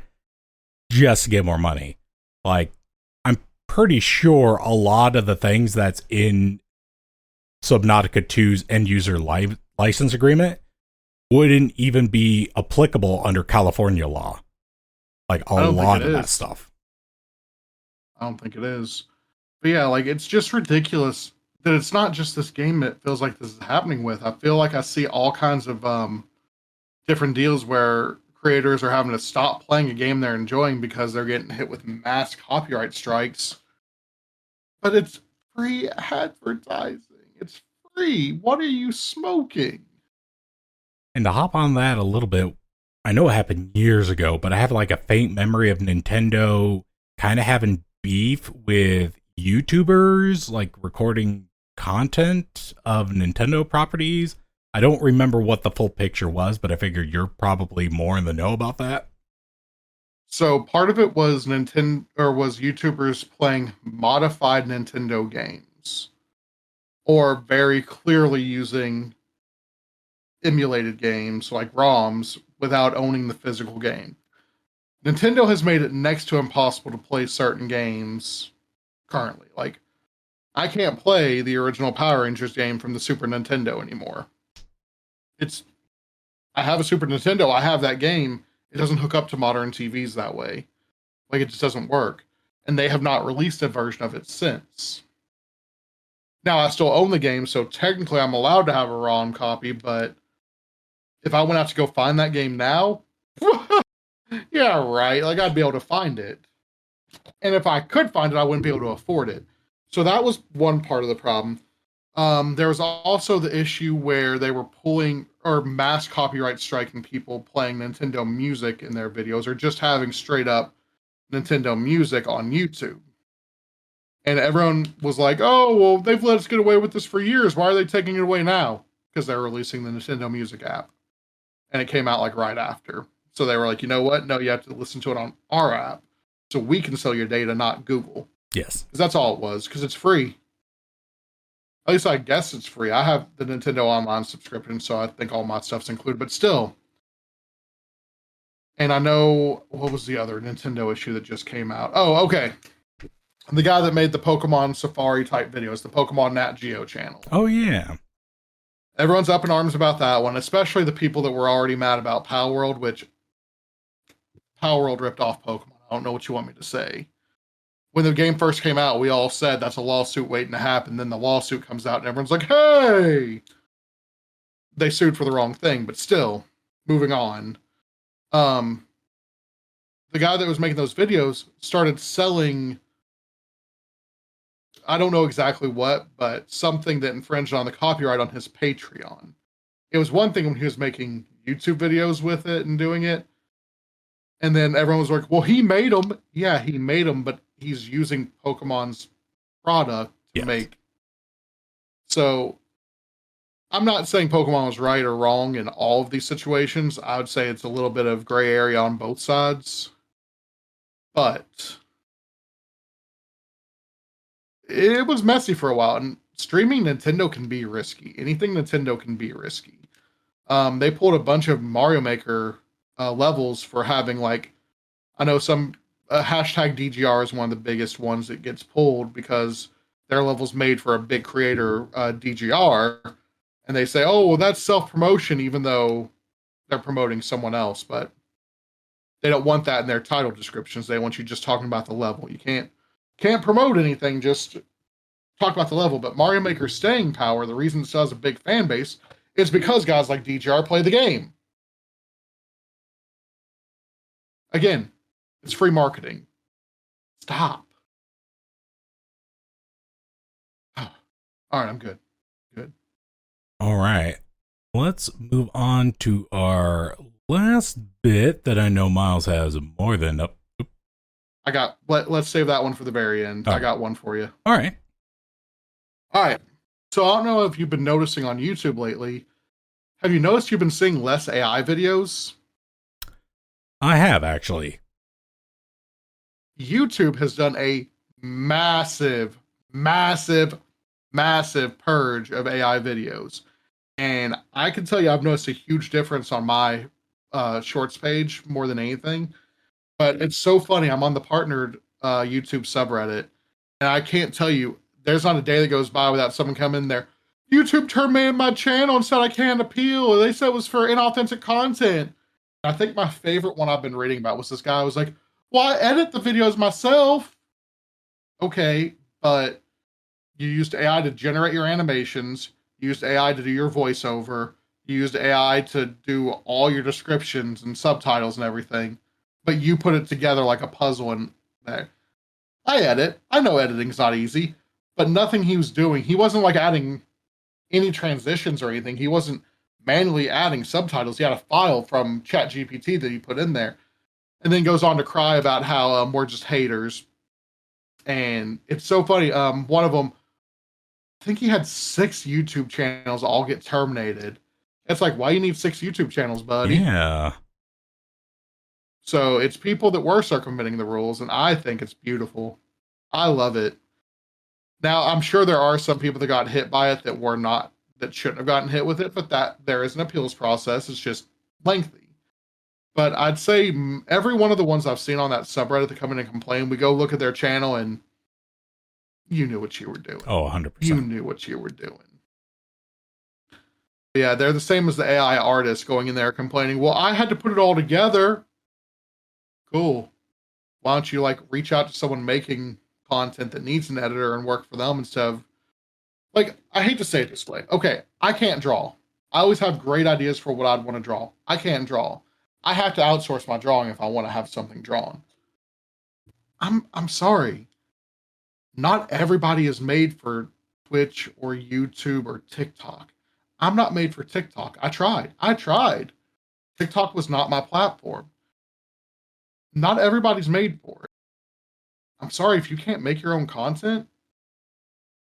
just to get more money. Like, I'm pretty sure a lot of the things that's in Subnautica 2's end user license agreement wouldn't even be applicable under California law. Like a lot of that stuff. I don't think it is. But yeah, like it's just ridiculous that it's not just this game that feels like this is happening with. I feel like I see all kinds of different deals where creators are having to stop playing a game they're enjoying because they're getting hit with mass copyright strikes. But it's free advertising. It's free. What are you smoking? And to hop on that a little bit, I know it happened years ago, but I have like a faint memory of Nintendo kind of having beef with YouTubers, like recording content of Nintendo properties. I don't remember what the full picture was, but I figured you're probably more in the know about that. So part of it was was YouTubers playing modified Nintendo games, or very clearly using emulated games like ROMs without owning the physical game. Nintendo has made it next to impossible to play certain games currently. Like, I can't play the original Power Rangers game from the Super Nintendo anymore. I have a Super Nintendo, I have that game. It doesn't hook up to modern TVs that way. Like, it just doesn't work. And they have not released a version of it since. Now, I still own the game, so technically I'm allowed to have a ROM copy, but if I went out to go find that game now, yeah, right. Like, I'd be able to find it. And if I could find it, I wouldn't be able to afford it. So that was one part of the problem. There was also the issue where they were pulling or mass copyright striking people playing Nintendo music in their videos or just having straight up Nintendo music on YouTube. And everyone was like, oh, well, they've let us get away with this for years. Why are they taking it away now? Because they're releasing the Nintendo Music app. And it came out like right after. So they were like, you know what? No, you have to listen to it on our app. So we can sell your data, not Google. Yes. Because that's all it was, because it's free. At least I guess it's free. I have the Nintendo Online subscription, so I think all my stuff's included, but still. And I know, what was the other Nintendo issue that just came out? Oh, okay. The guy that made the Pokemon Safari type videos, the Pokemon Nat Geo channel. Oh, yeah. Everyone's up in arms about that one, especially the people that were already mad about Palworld, which Palworld ripped off Pokemon. I don't know what you want me to say. When the game first came out, we all said that's a lawsuit waiting to happen. Then the lawsuit comes out and everyone's like, hey! They sued for the wrong thing, but still, moving on. The guy that was making those videos started selling, I don't know exactly what, but something that infringed on the copyright on his Patreon. It was one thing when he was making YouTube videos with it and doing it. And then everyone was like, well, he made them. Yeah, he made them, but he's using Pokemon's product to make. So I'm not saying Pokemon was right or wrong in all of these situations. I would say it's a little bit of gray area on both sides. But it was messy for a while. And streaming Nintendo can be risky. Anything Nintendo can be risky. They pulled a bunch of Mario Maker levels for having, like, I know some hashtag DGR is one of the biggest ones that gets pulled because their level's made for a big creator DGR, and they say, oh, well, that's self-promotion, even though they're promoting someone else, but they don't want that in their title descriptions. They want you just talking about the level. You can't promote anything, just talk about the level. But Mario Maker's staying power, the reason it still has a big fan base, is because guys like DGR play the game. Again, it's free marketing. Stop. All right, I'm good. Good. All right. Let's move on to our last bit that I know Miles has more than up. Let's save that one for the very end. I got one for you. All right. So I don't know if you've been noticing on YouTube lately. Have you noticed you've been seeing less AI videos? I have, actually. YouTube has done a massive purge of AI videos. And I can tell you I've noticed a huge difference on my shorts page more than anything. But it's so funny. I'm on the partnered YouTube subreddit, and I can't tell you, there's not a day that goes by without someone coming in there. YouTube terminated my channel and said I can't appeal. They said it was for inauthentic content. I think my favorite one I've been reading about was this guy who was like, well, I edit the videos myself. Okay, but you used AI to generate your animations. You used AI to do your voiceover. You used AI to do all your descriptions and subtitles and everything. But you put it together like a puzzle and there. I edit. I know editing's not easy. But nothing he was doing, he wasn't like adding any transitions or anything. He wasn't manually adding subtitles. He had a file from ChatGPT that he put in there. And then goes on to cry about how we're just haters. And it's so funny. One of them, I think he had 6 YouTube channels all get terminated. It's like, why you need 6 YouTube channels, buddy? Yeah. So it's people that were circumventing the rules, and I think it's beautiful. I love it. Now, I'm sure there are some people that got hit by it that shouldn't have gotten hit with it, but that there is an appeals process. It's just lengthy. But I'd say every one of the ones I've seen on that subreddit that come in and complain, we go look at their channel and you knew what you were doing. Oh, 100%. You knew what you were doing. Yeah, they're the same as the AI artists going in there complaining, well, I had to put it all together. Cool. Why don't you reach out to someone making content that needs an editor and work for them instead of, I hate to say it this way. Okay, I can't draw. I always have great ideas for what I'd want to draw. I can't draw. I have to outsource my drawing if I want to have something drawn. I'm sorry. Not everybody is made for Twitch or YouTube or TikTok. I'm not made for TikTok. I tried. TikTok was not my platform. Not everybody's made for it. I'm sorry, if you can't make your own content,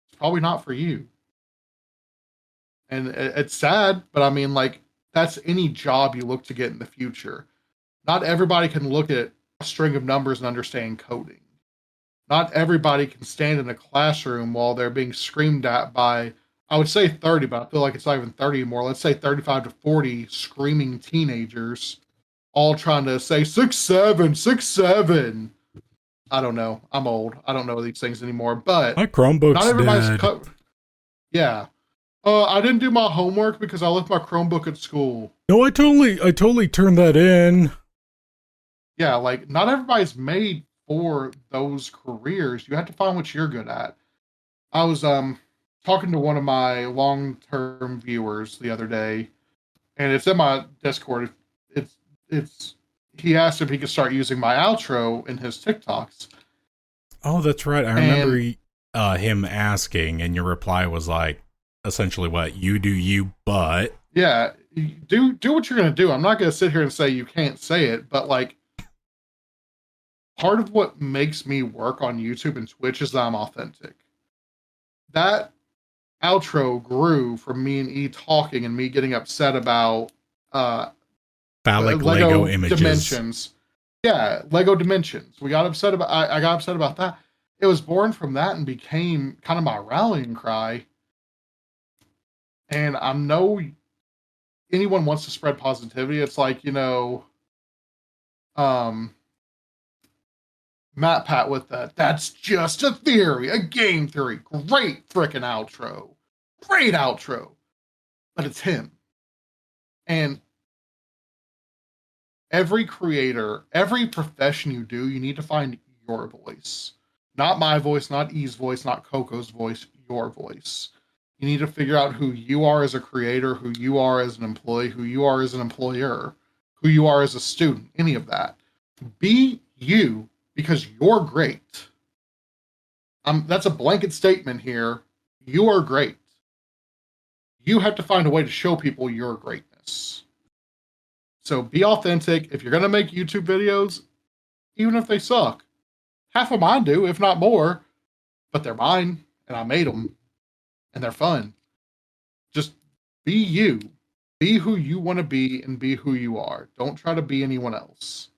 it's probably not for you. And it's sad, but I mean, like, that's any job you look to get in the future. Not everybody can look at a string of numbers and understand coding. Not everybody can stand in a classroom while they're being screamed at by, I would say 30, but I feel like it's not even 30 anymore. Let's say 35 to 40 screaming teenagers all trying to say 6'7", 6'7". I don't know. I'm old. I don't know these things anymore. But my Chromebook's not everybody's dead. Yeah. I didn't do my homework because I left my Chromebook at school. No, I totally turned that in. Yeah, like, not everybody's made for those careers. You have to find what you're good at. I was talking to one of my long-term viewers the other day, and it's in my Discord. It's he asked if he could start using my outro in his TikToks. Oh, that's right. I remember him asking, and your reply was like, essentially, what you do, you, but yeah, do what you're gonna do. I'm not gonna sit here and say you can't say it, but like, part of what makes me work on YouTube and Twitch is that I'm authentic. That outro grew from me and E talking and me getting upset about phallic Lego images. Dimensions. Yeah, Lego Dimensions. We got upset about. I got upset about that. It was born from that and became kind of my rallying cry. And I know anyone wants to spread positivity. It's like, Matt Pat with that's just a theory, a game theory. Great freaking outro. Great outro. But it's him. And every creator, every profession you do, you need to find your voice. Not my voice, not E's voice, not Coco's voice, your voice. You need to figure out who you are as a creator, who you are as an employee, who you are as an employer, who you are as a student, any of that. Be you, because you're great. That's a blanket statement here. You are great. You have to find a way to show people your greatness. So be authentic. If you're going to make YouTube videos, even if they suck, half of mine do, if not more, but they're mine, and I made them, and they're fun. Just be you. Be who you want to be, and be who you are. Don't try to be anyone else.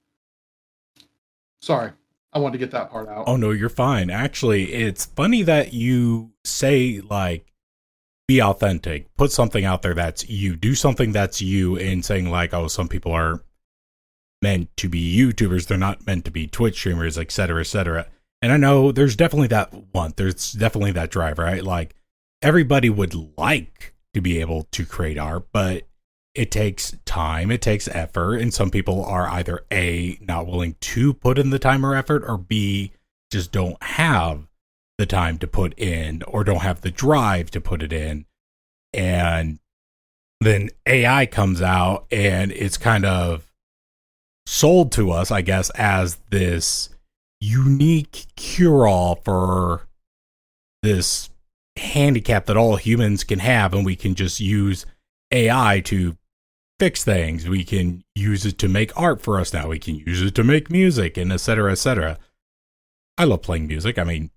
Sorry, I wanted to get that part out. Oh, no, you're fine. Actually, it's funny that you say, like, be authentic. Put something out there that's you. Do something that's you, and saying, like, oh, some people are meant to be YouTubers. They're not meant to be Twitch streamers, et cetera, et cetera. And I know there's definitely that want. There's definitely that drive, right? Like, everybody would like to be able to create art, but it takes time, it takes effort, and some people are either A, not willing to put in the time or effort, or B, just don't have the time to put in, or don't have the drive to put it in. And then AI comes out, and it's kind of sold to us, I guess, as this unique cure-all for this handicap that all humans can have, and we can just use AI to fix things. We can use it to make art for us now. We can use it to make music, and et cetera, et cetera. I love playing music. I mean,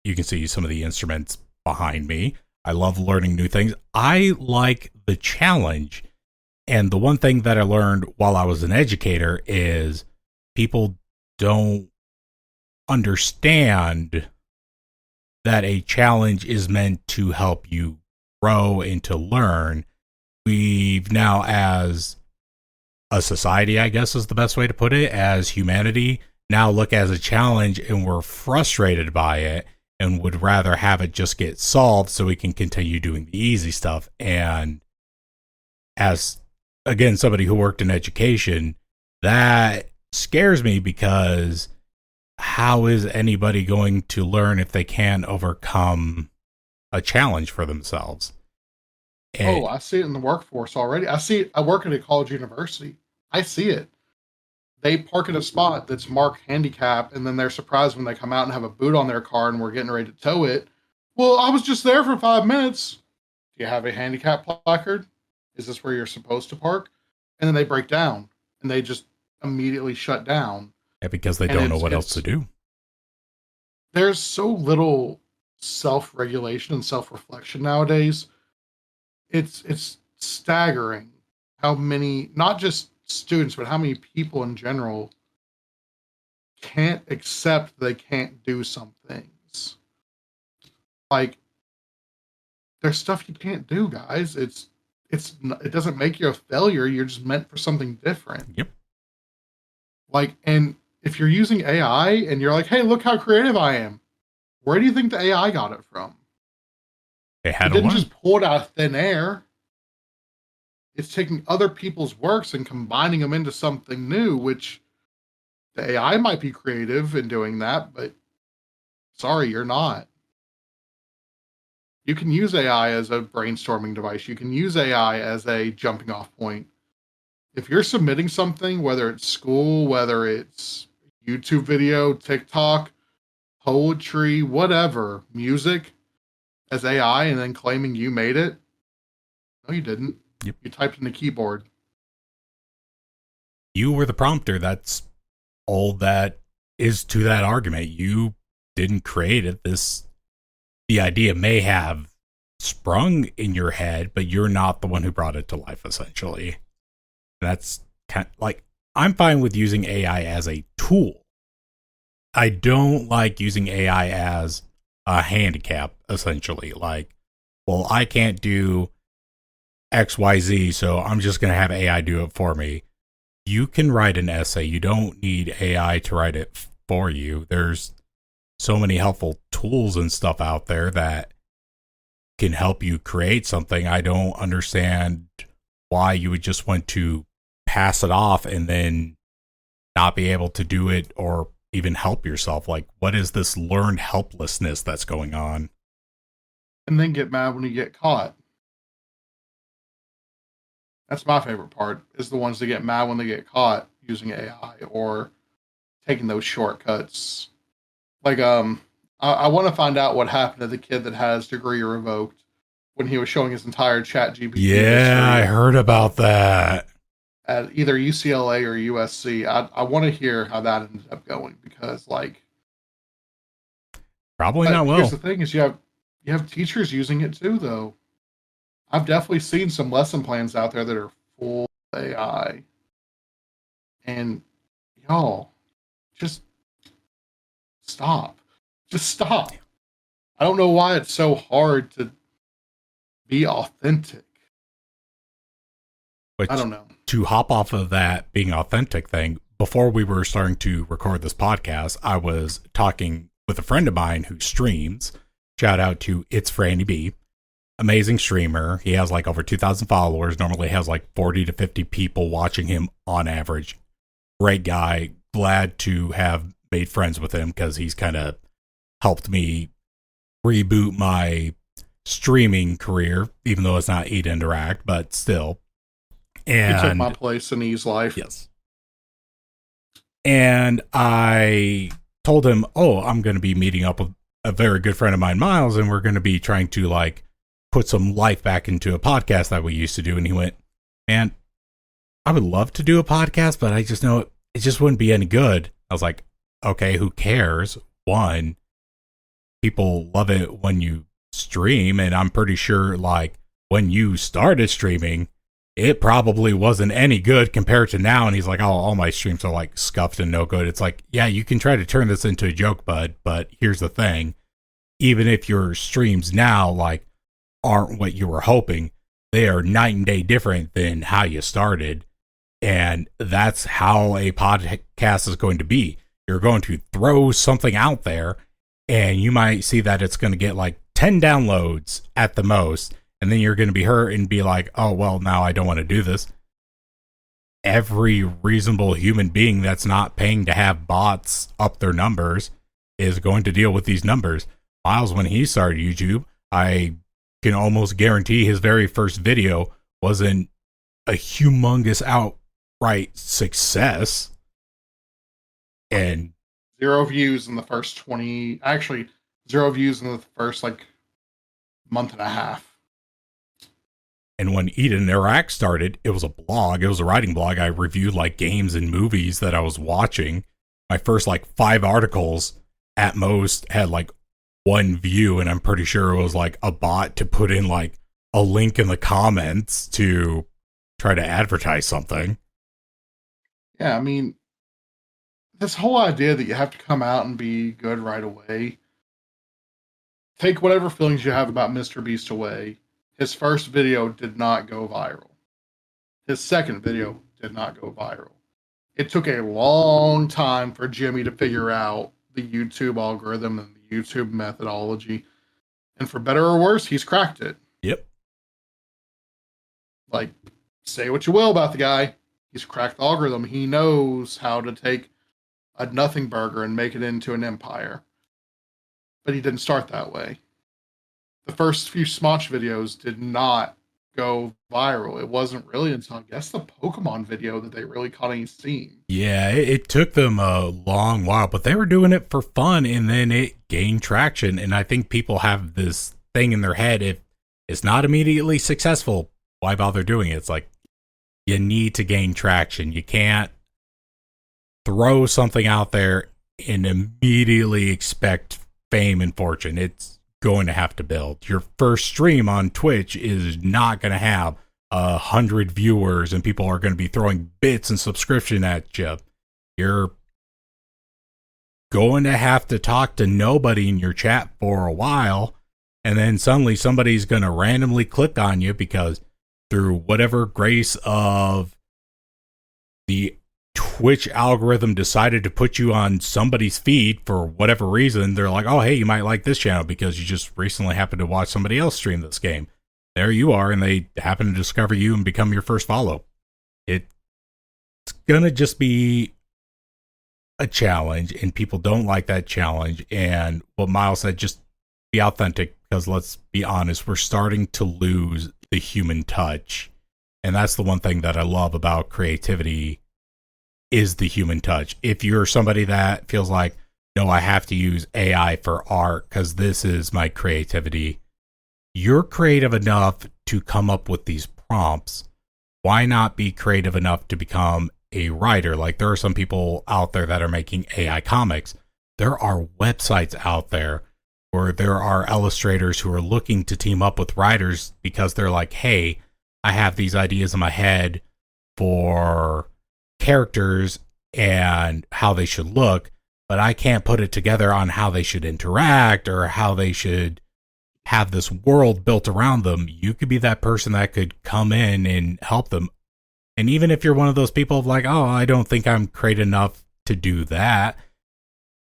you can see some of the instruments behind me. I love learning new things. I like the challenge. And the one thing that I learned while I was an educator is people don't understand that a challenge is meant to help you grow and to learn. We've now, as a society, I guess is the best way to put it, as humanity, now look as a challenge, and we're frustrated by it and would rather have it just get solved so we can continue doing the easy stuff. And as, again, somebody who worked in education, that scares me, because how is anybody going to learn if they can't overcome a challenge for themselves? And I see it in the workforce already. I work at a college university. I see it. They park at a spot that's marked handicap, and then they're surprised when they come out and have a boot on their car and we're getting ready to tow it. Well, I was just there for 5 minutes. Do you have a handicap placard? Is this where you're supposed to park? And then they break down and they just immediately shut down. Yeah, because they don't know what else to do. There's so little self-regulation and self-reflection nowadays. It's staggering how many, not just students, but how many people in general can't accept they can't do some things. Like, there's stuff you can't do, guys. It doesn't make you a failure. You're just meant for something different. Yep. Like, and if you're using AI and you're like, hey, look how creative I am. Where do you think the AI got it from? It didn't just pull it out of thin air. It's taking other people's works and combining them into something new, which the AI might be creative in doing that, but sorry, you're not. You can use AI as a brainstorming device. You can use AI as a jumping off point. If you're submitting something, whether it's school, whether it's YouTube video, TikTok, poetry, whatever, music, as AI, and then claiming you made it, no, you didn't. Yep. You typed in the keyboard. You were the prompter. That's all that is to that argument. You didn't create it. The idea may have sprung in your head, but you're not the one who brought it to life, essentially. That's kind of like, I'm fine with using AI as a tool. I don't like using AI as a handicap, essentially. Like, well, I can't do XYZ, so I'm just going to have AI do it for me. You can write an essay. You don't need AI to write it for you. There's so many helpful tools and stuff out there that can help you create something. I don't understand why you would just want to pass it off and then not be able to do it or even help yourself. Like, what is this learned helplessness that's going on? And then get mad when you get caught. That's my favorite part, is the ones that get mad when they get caught using AI or taking those shortcuts. Like, I want to find out what happened to the kid that had his degree revoked when he was showing his entire ChatGPT. Yeah, I heard about that. At either UCLA or USC. I want to hear how that ended up going, because, like, probably not well. Here's the thing: is you have teachers using it too, though. I've definitely seen some lesson plans out there that are full AI, and y'all, just stop. Just stop. I don't know why it's so hard to be authentic. But I don't know. To hop off of that being authentic thing, before we were starting to record this podcast, I was talking with a friend of mine who streams. Shout out to It's Franny B. Amazing streamer. He has like over 2,000 followers. Normally has like 40 to 50 people watching him on average. Great guy. Glad to have made friends with him because he's kind of helped me reboot my streaming career, even though it's not EtoInteract, but still. And he took my place in E's life. Yes. And I told him, I'm going to be meeting up with a very good friend of mine, Miles, and we're going to be trying to like put some life back into a podcast that we used to do. And he went, man, I would love to do a podcast, but I just know it just wouldn't be any good. I was like, okay, who cares? One, people love it when you stream, and I'm pretty sure like when you started streaming, it probably wasn't any good compared to now. And he's like, all my streams are like scuffed and no good. It's like, yeah, you can try to turn this into a joke, bud, but here's the thing. Even if your streams now like aren't what you were hoping, they are night and day different than how you started. And that's how a podcast is going to be. You're going to throw something out there and you might see that it's going to get like 10 downloads at the most. And then you're going to be hurt and be like, oh, well, now I don't want to do this. Every reasonable human being that's not paying to have bots up their numbers is going to deal with these numbers. Miles, when he started YouTube, I can almost guarantee his very first video wasn't a humongous outright success. And 0 views in the first 20, actually 0 views in the first like month and a half. And when EtoInteract started, it was a blog. It was a writing blog. I reviewed like games and movies that I was watching. My first like 5 articles at most had like 1 view, and I'm pretty sure it was like a bot to put in like a link in the comments to try to advertise something. Yeah, I mean, this whole idea that you have to come out and be good right away. Take whatever feelings you have about Mr. Beast away. His first video did not go viral. His second video did not go viral. It took a long time for Jimmy to figure out the YouTube algorithm and the YouTube methodology. And for better or worse, he's cracked it. Yep. Like, say what you will about the guy. He's cracked the algorithm. He knows how to take a nothing burger and make it into an empire. But he didn't start that way. The first few Smosh videos did not go viral. It wasn't really until, I guess, the Pokemon video that they really caught any steam. Yeah, it took them a long while, but they were doing it for fun, and then it gained traction. And I think people have this thing in their head, if it's not immediately successful, why bother doing it? It's like, you need to gain traction. You can't throw something out there and immediately expect fame and fortune. It's going to have to build. Your first stream on Twitch is not going to have 100 viewers and people are going to be throwing bits and subscription at you. You're going to have to talk to nobody in your chat for a while, and then suddenly somebody's going to randomly click on you because through whatever grace of the Twitch algorithm decided to put you on somebody's feed for whatever reason. They're like, oh, hey, you might like this channel because you just recently happened to watch somebody else stream this game. There you are, and they happen to discover you and become your first follow. It's going to just be a challenge, and people don't like that challenge. And what Miles said, just be authentic, because let's be honest, we're starting to lose the human touch. And that's the one thing that I love about creativity is the human touch. If you're somebody that feels like, no, I have to use AI for art because this is my creativity, you're creative enough to come up with these prompts. Why not be creative enough to become a writer? Like, there are some people out there that are making AI comics. There are websites out there where there are illustrators who are looking to team up with writers because they're like, hey, I have these ideas in my head for characters and how they should look, but I can't put it together on how they should interact or how they should have this world built around them. You could be that person that could come in and help them. And even if you're one of those people of like, oh, I don't think I'm creative enough to do that,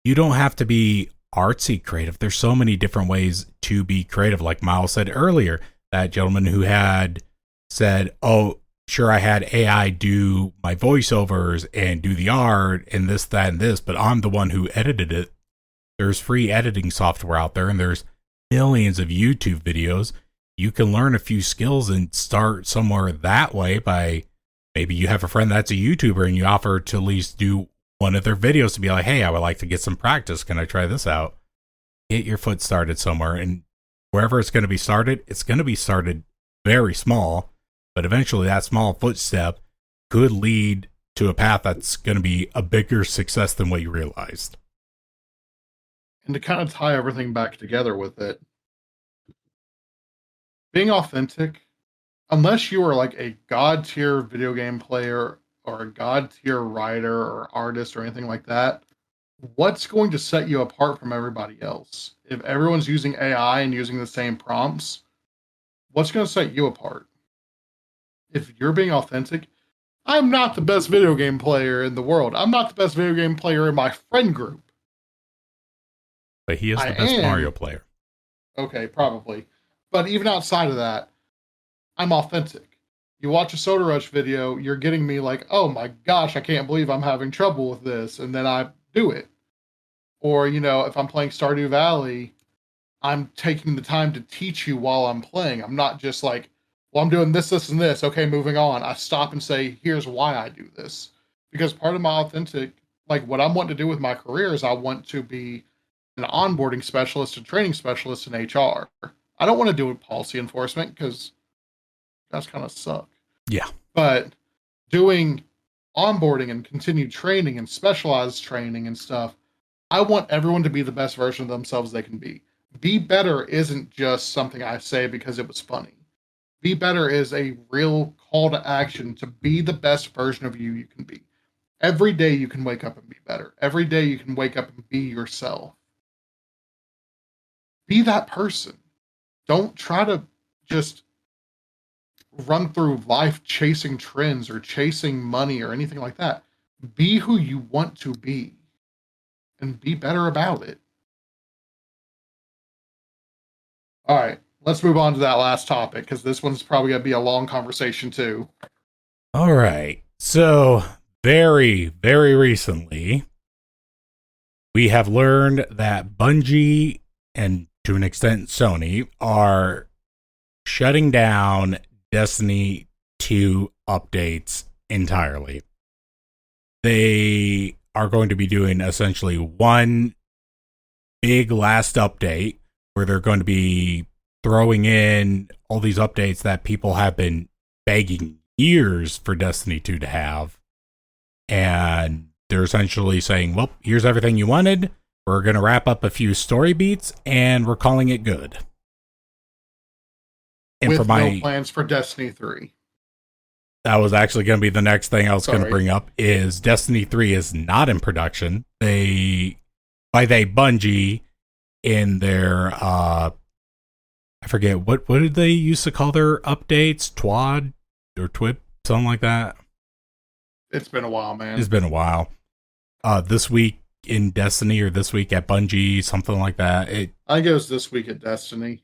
you don't have to be artsy creative. There's so many different ways to be creative. Like Miles said earlier, that gentleman who had said, oh, sure, I had AI do my voiceovers and do the art and this, that, and this, but I'm the one who edited it. There's free editing software out there, and there's millions of YouTube videos. You can learn a few skills and start somewhere that way by maybe you have a friend that's a YouTuber and you offer to at least do one of their videos to be like, hey, I would like to get some practice. Can I try this out? Get your foot started somewhere, and wherever it's going to be started, it's going to be started very small. But eventually that small footstep could lead to a path that's going to be a bigger success than what you realized. And to kind of tie everything back together with it, being authentic, unless you are like a god tier video game player or a god tier writer or artist or anything like that, what's going to set you apart from everybody else? If everyone's using AI and using the same prompts, what's going to set you apart? If you're being authentic, I'm not the best video game player in the world. I'm not the best video game player in my friend group. But he is the best Mario player. Okay, probably. But even outside of that, I'm authentic. You watch a Soda Rush video, you're getting me like, oh my gosh, I can't believe I'm having trouble with this. And then I do it. Or, you know, if I'm playing Stardew Valley, I'm taking the time to teach you while I'm playing. I'm not just like, well, I'm doing this, this, and this. Okay, moving on. I stop and say, here's why I do this. Because part of my authentic, like what I'm wanting to do with my career is I want to be an onboarding specialist, a training specialist in HR. I don't want to do policy enforcement because that's kind of suck. Yeah. But doing onboarding and continued training and specialized training and stuff, I want everyone to be the best version of themselves they can be. Be better isn't just something I say because it was funny. Be better is a real call to action to be the best version of you can be. Every day you can wake up and be better. Every day you can wake up and be yourself. Be that person. Don't try to just run through life chasing trends or chasing money or anything like that. Be who you want to be and be better about it. All right, let's move on to that last topic because this one's probably going to be a long conversation too. All right. So, very, very recently, we have learned that Bungie and to an extent Sony are shutting down Destiny 2 updates entirely. They are going to be doing essentially one big last update where they're going to be throwing in all these updates that people have been begging years for Destiny 2 to have. And they're essentially saying, well, here's everything you wanted. We're going to wrap up a few story beats and we're calling it good. And with no plans for Destiny 3. That was actually going to be the next thing I was going to bring up is Destiny 3 is not in production. Bungie in their, I forget, what did they used to call their updates? TWAD or TWIP, something like that? It's been a while, man. It's been a while. This week in Destiny or this week at Bungie, something like that. I think it was this week at Destiny.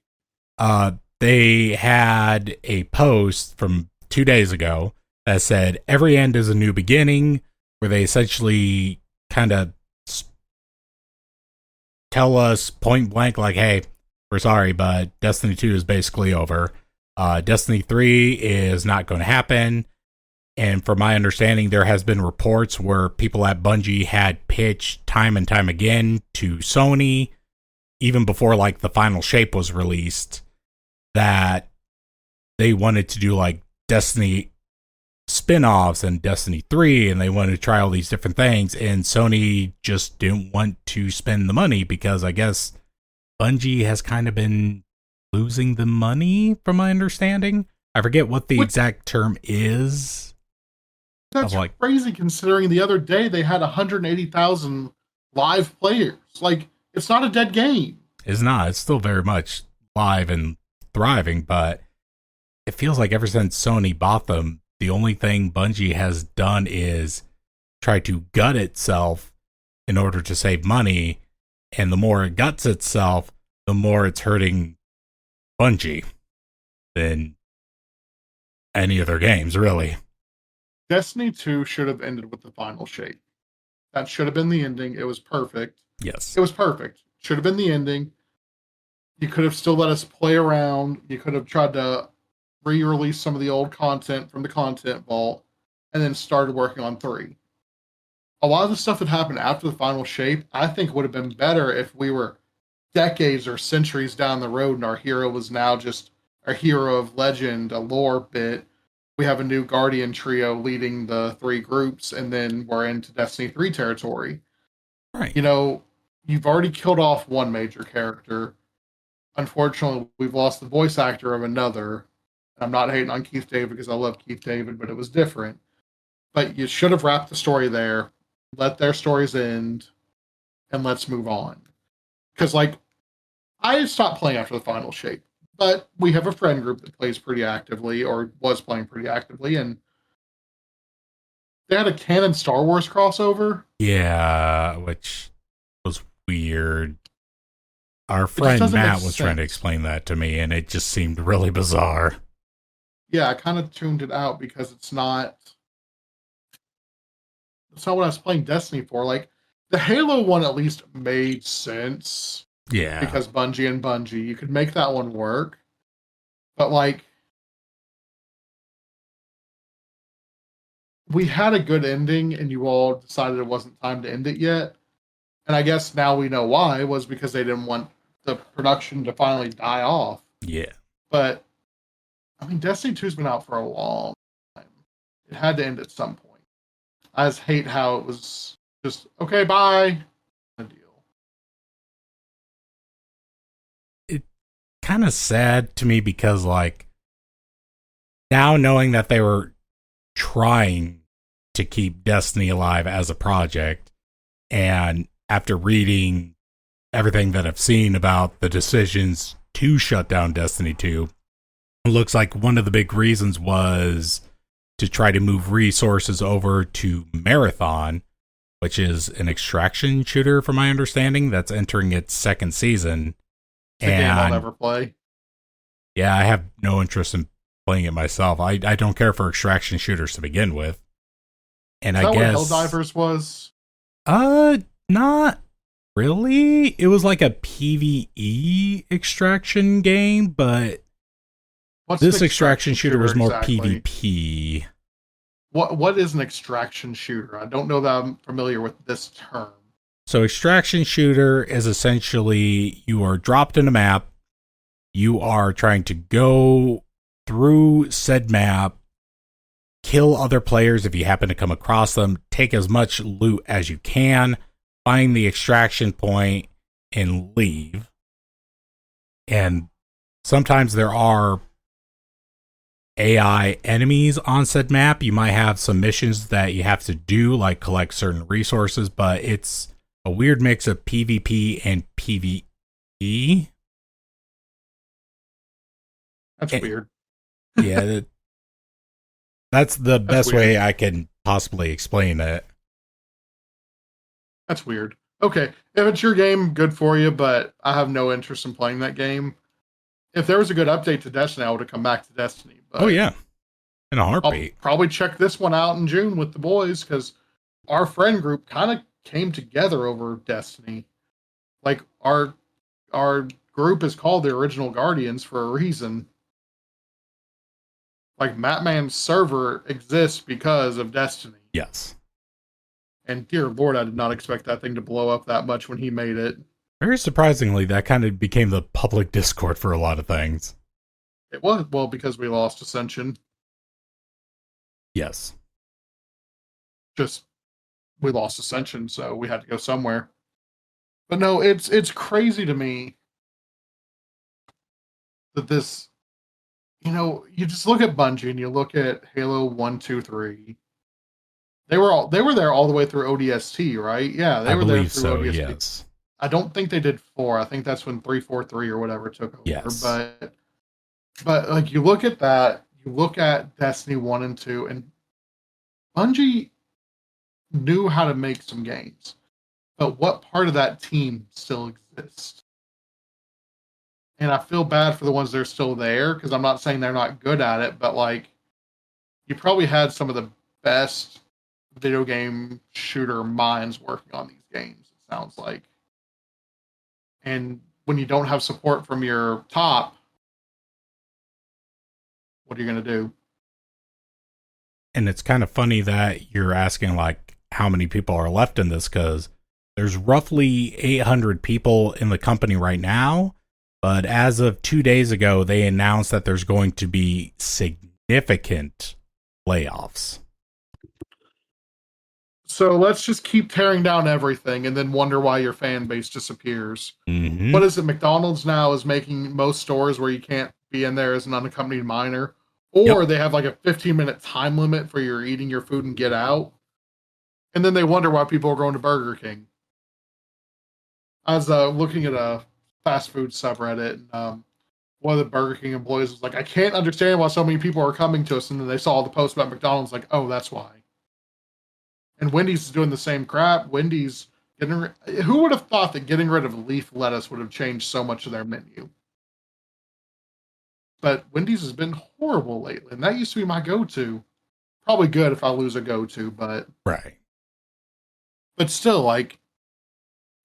They had a post from 2 days ago that said, every end is a new beginning, where they essentially kind of tell us point blank, like, hey, we're sorry, but Destiny 2 is basically over. Destiny 3 is not going to happen. And from my understanding, there has been reports where people at Bungie had pitched time and time again to Sony, even before like the final shape was released, that they wanted to do like Destiny spin-offs and Destiny 3, and they wanted to try all these different things, and Sony just didn't want to spend the money because I guess Bungie has kind of been losing the money, from my understanding. I forget what the exact term is. That's crazy considering the other day they had 180,000 live players. Like, it's not a dead game. It's not. It's still very much live and thriving, but it feels like ever since Sony bought them, the only thing Bungie has done is try to gut itself in order to save money, and the more it guts itself, the more it's hurting Bungie than any of their games, really. Destiny 2 should have ended with the final shape. That should have been the ending. It was perfect. Yes. It was perfect. Should have been the ending. You could have still let us play around. You could have tried to re-release some of the old content from the content vault and then started working on 3. A lot of the stuff that happened after the final shape, I think would have been better if we were decades or centuries down the road and our hero was now just a hero of legend, a lore bit. We have a new Guardian trio leading the 3 groups, and then we're into Destiny 3 territory. Right. You know, you've already killed off one major character. Unfortunately, we've lost the voice actor of another. I'm not hating on Keith David because I love Keith David, but it was different. But you should have wrapped the story there, let their stories end, and let's move on. Because, like, I stopped playing after the final shape. But we have a friend group that plays pretty actively, or was playing pretty actively, and they had a canon Star Wars crossover. Yeah, which was weird. Our friend Matt was trying to explain that to me, and it just seemed really bizarre. Yeah, I kind of tuned it out because it's not what I was playing Destiny for. Like, the Halo one at least made sense. Yeah. Because Bungie, you could make that one work. But, like, we had a good ending, and you all decided it wasn't time to end it yet. And I guess now we know why, was because they didn't want the production to finally die off. Yeah. But I mean, Destiny 2's been out for a long time. It had to end at some point. I just hate how it was just okay, bye. Deal. It's kind of sad to me because, like, now knowing that they were trying to keep Destiny alive as a project, and after reading everything that I've seen about the decisions to shut down Destiny 2, it looks like one of the big reasons was to try to move resources over to Marathon, which is an extraction shooter, from my understanding, that's entering its second season. It's a game I'll never play. Yeah, I have no interest in playing it myself. I don't care for extraction shooters to begin with. And is I that guess what Helldivers was? Not really. It was like a PvE extraction game, but this extraction shooter was more exactly? PvP. What is an extraction shooter? I don't know that I'm familiar with this term. So extraction shooter is essentially you are dropped in a map. You are trying to go through said map, kill other players if you happen to come across them, take as much loot as you can, find the extraction point, and leave. And sometimes there are AI enemies on said map. You might have some missions that you have to do, like collect certain resources, but it's a weird mix of PvP and PvE. That's weird. Yeah, that's the best way I can possibly explain it. That's weird. Okay, if it's your game, good for you, but I have no interest in playing that game. If there was a good update to Destiny, I would have come back to Destiny. But oh, yeah. In a heartbeat. I'll probably check this one out in June with the boys, because our friend group kind of came together over Destiny. Like, our group is called the Original Guardians for a reason. Like, Matman's server exists because of Destiny. Yes. And dear Lord, I did not expect that thing to blow up that much when he made it. Very surprisingly, that kind of became the public Discord for a lot of things. It was, well, because we lost Ascension. Yes. Just, we lost Ascension, so we had to go somewhere. But no, it's crazy to me that this, you just look at Bungie and you look at Halo 1, 2, 3. They were there all the way through ODST, right? Yeah, they were there through ODST. Yes. I don't think they did 4. I think that's when 343 or whatever took over. Yes. But like, you look at that, you look at Destiny 1 and 2, and Bungie knew how to make some games. But what part of that team still exists? And I feel bad for the ones that are still there, because I'm not saying they're not good at it, but like, you probably had some of the best video game shooter minds working on these games, it sounds like. And when you don't have support from your top, what are you going to do? And it's kind of funny that you're asking, like, how many people are left in this, because there's roughly 800 people in the company right now. But as of 2 days ago, they announced that there's going to be significant layoffs. So let's just keep tearing down everything and then wonder why your fan base disappears. Mm-hmm. What is it? McDonald's now is making most stores where you can't be in there as an unaccompanied minor. Or They have like a 15-minute time limit for your eating your food and get out. And then they wonder why people are going to Burger King. I was looking at a fast food subreddit, and one of the Burger King employees was like, I can't understand why so many people are coming to us. And then they saw the post about McDonald's, like, oh, that's why. And Wendy's is doing the same crap. Wendy's who would have thought that getting rid of leaf lettuce would have changed so much of their menu? But Wendy's has been horrible lately, and that used to be my go-to. Probably good if I lose a go-to, but right. But still, like,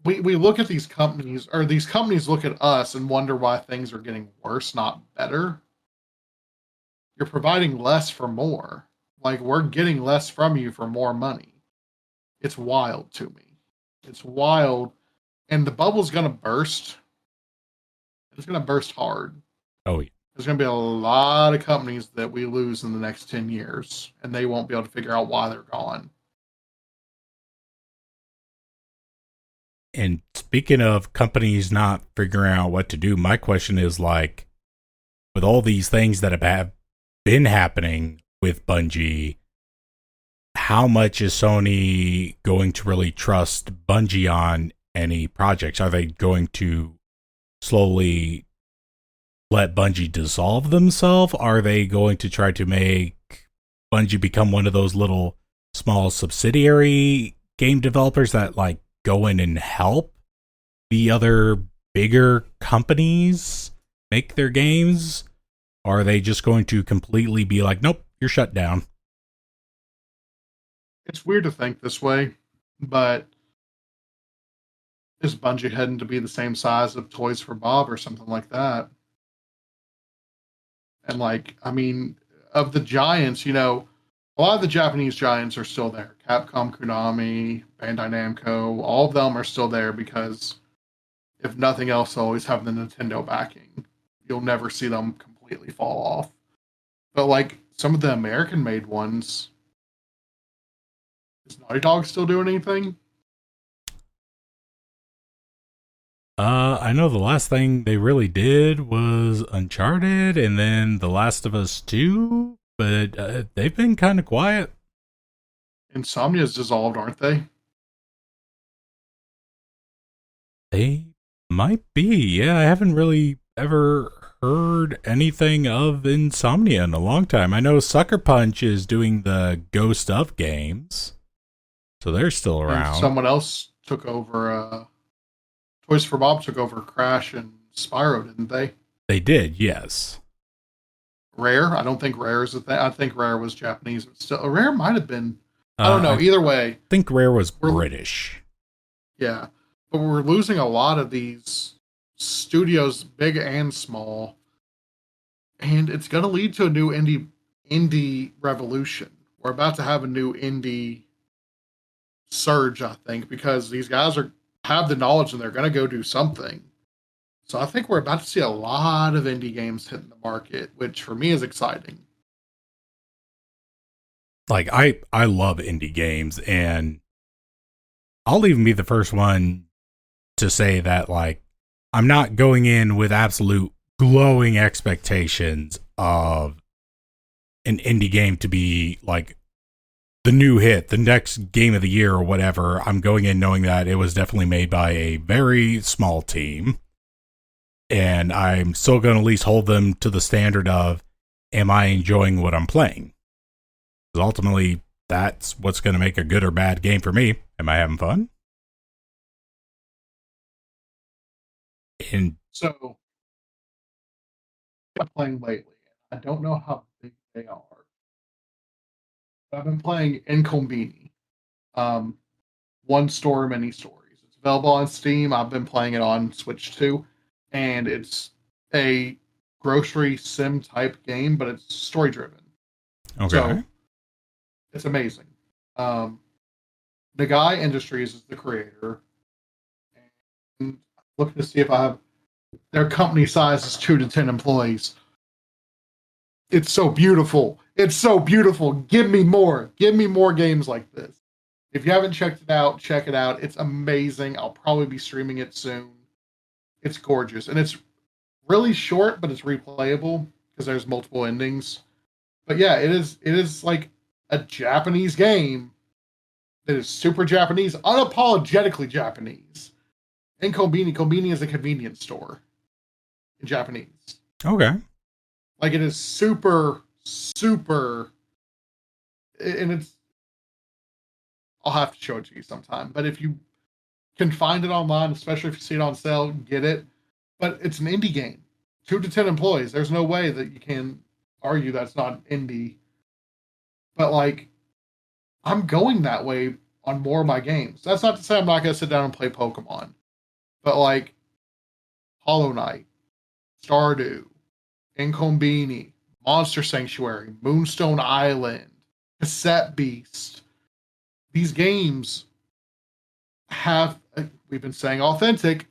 we look at these companies, or these companies look at us and wonder why things are getting worse, not better. You're providing less for more. Like, we're getting less from you for more money. It's wild to me. It's wild. And the bubble's going to burst. It's going to burst hard. Oh, yeah. There's going to be a lot of companies that we lose in the next 10 years, and they won't be able to figure out why they're gone. And speaking of companies not figuring out what to do, my question is like, with all these things that have been happening with Bungie, how much is Sony going to really trust Bungie on any projects? Are they going to slowly let Bungie dissolve themselves? Are they going to try to make Bungie become one of those little small subsidiary game developers that like go in and help the other bigger companies make their games? Or are they just going to completely be like, nope, you're shut down? It's weird to think this way, but is Bungie heading to be the same size of Toys for Bob or something like that? And like, I mean, of the giants, you know, a lot of the Japanese giants are still there. Capcom, Konami, Bandai Namco, all of them are still there because if nothing else, they'll always have the Nintendo backing. You'll never see them completely fall off. But like some of the American-made ones, is Naughty Dog still doing anything? I know the last thing they really did was Uncharted and then The Last of Us 2, but they've been kind of quiet. Insomnia's dissolved, aren't they? They might be. Yeah, I haven't really ever heard anything of Insomnia in a long time. I know Sucker Punch is doing the Ghost of games, so they're still around. And someone else took over. Toys for Bob took over Crash and Spyro, didn't they? They did, yes. Rare? I don't think Rare is a thing. I think Rare was Japanese, but still, Rare might have been. I don't know. Either way, I think Rare was British. Yeah, but we're losing a lot of these studios, big and small, and it's going to lead to a new indie revolution. We're about to have a new indie surge, I think, because these guys have the knowledge and they're going to go do something. So I think we're about to see a lot of indie games hitting the market, which for me is exciting. Like I love indie games, and I'll even be the first one to say that like I'm not going in with absolute glowing expectations of an indie game to be like the new hit, the next game of the year or whatever. I'm going in knowing that it was definitely made by a very small team. And I'm still going to at least hold them to the standard of, am I enjoying what I'm playing? Because ultimately, that's what's going to make a good or bad game for me. Am I having fun? And so, I'm playing lately. I don't know how big they are. I've been playing Incombini, one story, many stories. It's available on Steam. I've been playing it on Switch too, and it's a grocery sim type game, but it's story driven. Okay. So, it's amazing. Nagai Industries is the creator, and I'm looking to see if I have their company size is 2 to 10 employees. It's so beautiful. It's so beautiful. Give me more. Give me more games like this. If you haven't checked it out, check it out. It's amazing. I'll probably be streaming it soon. It's gorgeous. And it's really short, but it's replayable because there's multiple endings. But yeah, it is like a Japanese game that is super Japanese, unapologetically Japanese. And Konbini is a convenience store in Japanese. Okay. Like it is super, super, and it's. I'll have to show it to you sometime. But if you can find it online, especially if you see it on sale, get it. But it's an indie game, 2 to 10 employees. There's no way that you can argue that's not indie. But like, I'm going that way on more of my games. That's not to say I'm not going to sit down and play Pokemon, but like Hollow Knight, Stardew, Incombini, Monster Sanctuary, Moonstone Island, Cassette Beast. These games have, we've been saying authentic,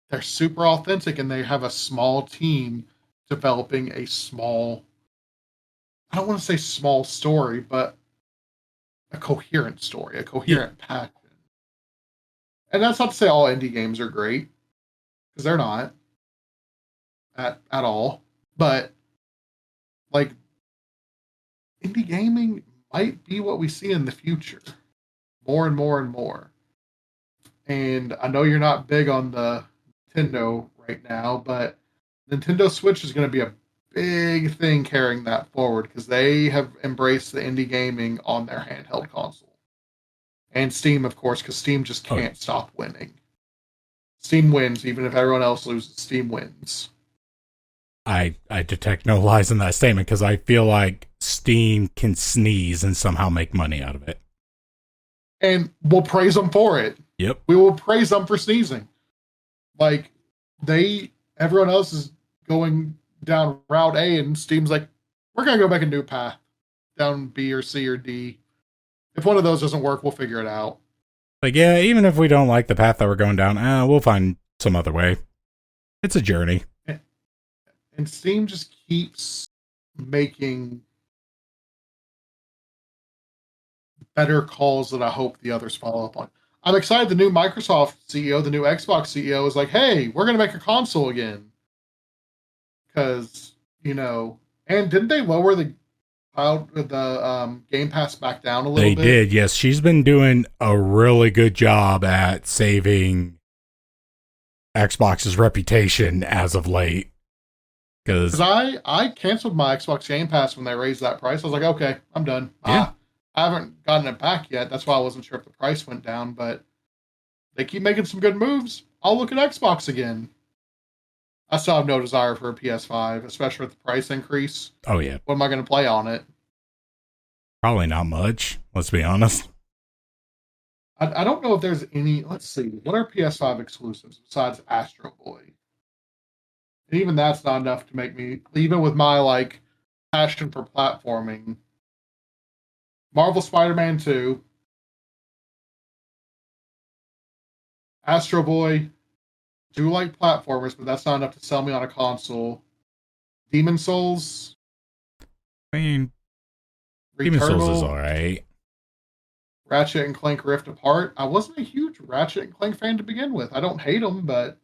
they're super authentic and they have a small team developing a small, I don't want to say small story, but a coherent story, a coherent passion. And that's not to say all indie games are great, because they're not at all. But like, indie gaming might be what we see in the future, more and more and more. And I know you're not big on the Nintendo right now, but Nintendo Switch is going to be a big thing carrying that forward, because they have embraced the indie gaming on their handheld console. And Steam, of course, because Steam just can't stop winning. Steam wins, even if everyone else loses, Steam wins. I detect no lies in that statement, because I feel like Steam can sneeze and somehow make money out of it. And we'll praise them for it. Yep. We will praise them for sneezing. Like, everyone else is going down Route A, and Steam's like, we're going to go back a new path down B or C or D. If one of those doesn't work, we'll figure it out. Like, yeah, even if we don't like the path that we're going down, we'll find some other way. It's a journey. And Steam just keeps making better calls that I hope the others follow up on. I'm excited the new Microsoft CEO, the new Xbox CEO is like, hey, we're going to make a console again. Because, and didn't they lower the Game Pass back down a little bit? They did, yes. She's been doing a really good job at saving Xbox's reputation as of late. Because I canceled my Xbox Game Pass when they raised that price. I was like, okay, I'm done. Yeah. I haven't gotten it back yet. That's why I wasn't sure if the price went down, but they keep making some good moves. I'll look at Xbox again. I still have no desire for a PS5, especially with the price increase. Oh, yeah. What am I going to play on it? Probably not much, let's be honest. I don't know if there's any... Let's see. What are PS5 exclusives besides Astro Boy? And even that's not enough to make me... Even with my, passion for platforming... Marvel Spider-Man 2, Astro Boy, do like platformers, but that's not enough to sell me on a console. Demon Souls. I mean, Demon Souls is alright. Ratchet and Clank Rift Apart. I wasn't a huge Ratchet and Clank fan to begin with. I don't hate them, but...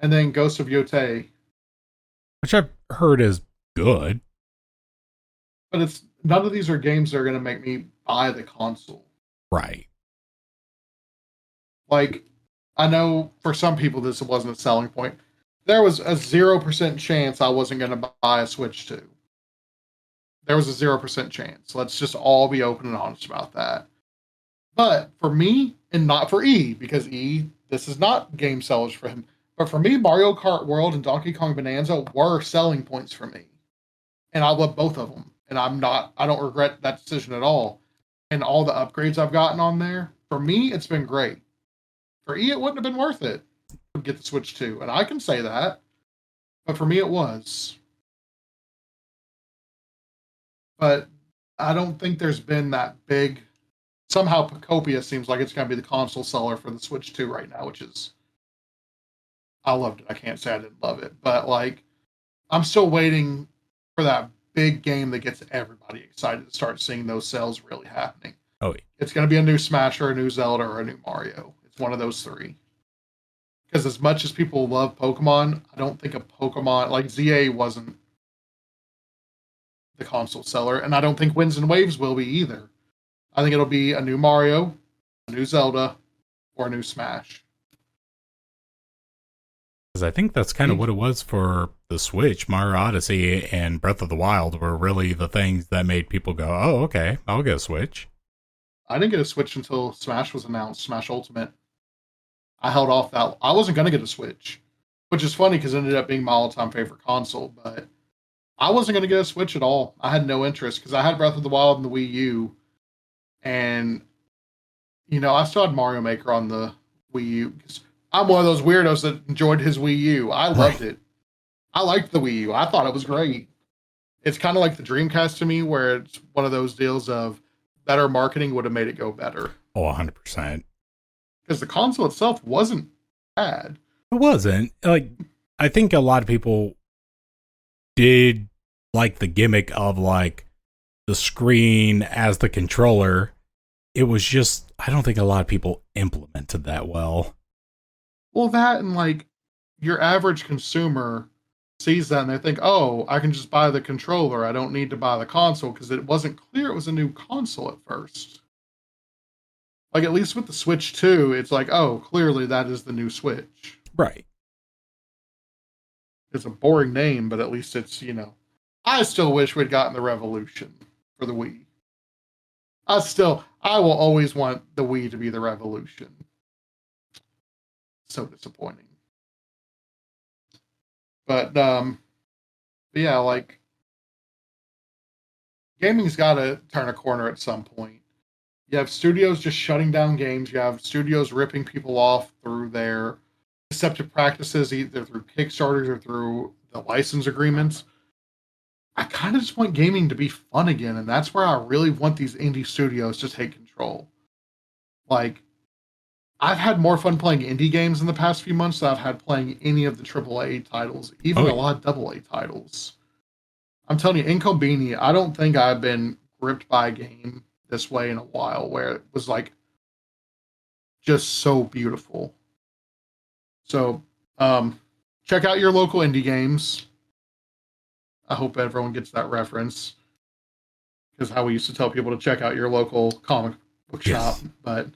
And then Ghost of Yotei. Which I've heard is good. But none of these are games that are going to make me buy the console. Right. I know for some people this wasn't a selling point. There was a 0% chance I wasn't going to buy a Switch 2. There was a 0% chance. Let's just all be open and honest about that. But for me, and not for E, because E, this is not game sellers for him. But for me, Mario Kart World and Donkey Kong Bonanza were selling points for me. And I love both of them. And I don't regret that decision at all. And all the upgrades I've gotten on there, for me, it's been great. For E, it wouldn't have been worth it to get the Switch 2. And I can say that. But for me, it was. But I don't think there's been that big... Somehow, Pacopia seems like it's going to be the console seller for the Switch 2 right now, which is... I loved it. I can't say I didn't love it. But, I'm still waiting for that big game that gets everybody excited to start seeing those sales really happening. Oh, yeah. It's going to be a new Smash or a new Zelda or a new Mario. It's one of those three. Because as much as people love Pokemon, I don't think a Pokemon... ZA wasn't the console seller, and I don't think Winds and Waves will be either. I think it'll be a new Mario, a new Zelda, or a new Smash. Because I think that's kind of what it was for the Switch. Mario Odyssey and Breath of the Wild were really the things that made people go, oh, okay, I'll get a Switch. I didn't get a Switch until Smash was announced, Smash Ultimate. I held off that. I wasn't going to get a Switch, which is funny because it ended up being my all-time favorite console, but I wasn't going to get a Switch at all. I had no interest because I had Breath of the Wild and the Wii U, and, I still had Mario Maker on the Wii U. I'm one of those weirdos that enjoyed his Wii U. I loved it. I liked the Wii U. I thought it was great. It's kind of like the Dreamcast to me, where it's one of those deals of better marketing would have made it go better. Oh, 100%. Because the console itself wasn't bad. It wasn't. I think a lot of people did like the gimmick of like the screen as the controller. It was just, I don't think a lot of people implemented that well. Well, that and like your average consumer sees that and they think, oh, I can just buy the controller. I don't need to buy the console, because it wasn't clear it was a new console at first. Like, at least with the Switch 2, it's like, oh, clearly that is the new Switch. Right. It's a boring name, but at least it's, I still wish we'd gotten the Revolution for the Wii. I will always want the Wii to be the Revolution. So disappointing. But yeah, like, gaming's got to turn a corner at some point. You have studios just shutting down games. You have studios ripping people off through their deceptive practices, either through Kickstarters or through the license agreements. I kind of just want gaming to be fun again, and that's where I really want these indie studios to take control. Like, I've had more fun playing indie games in the past few months than I've had playing any of the AAA titles, even a lot of AA titles. I'm telling you, Incombini, I don't think I've been gripped by a game this way in a while, where it was like just so beautiful. So check out your local indie games. I hope everyone gets that reference, because how we used to tell people to check out your local comic book shop. But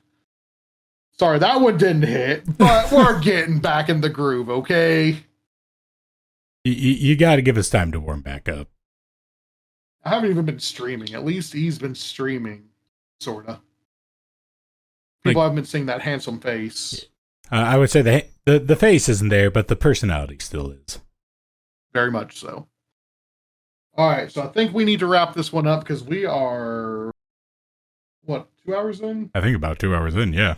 sorry, that one didn't hit, but we're getting back in the groove, okay? You got to give us time to warm back up. I haven't even been streaming. At least he's been streaming, sorta. People haven't been seeing that handsome face. I would say the face isn't there, but the personality still is. Very much so. All right, so I think we need to wrap this one up, because we are, 2 hours in? I think about 2 hours in, yeah.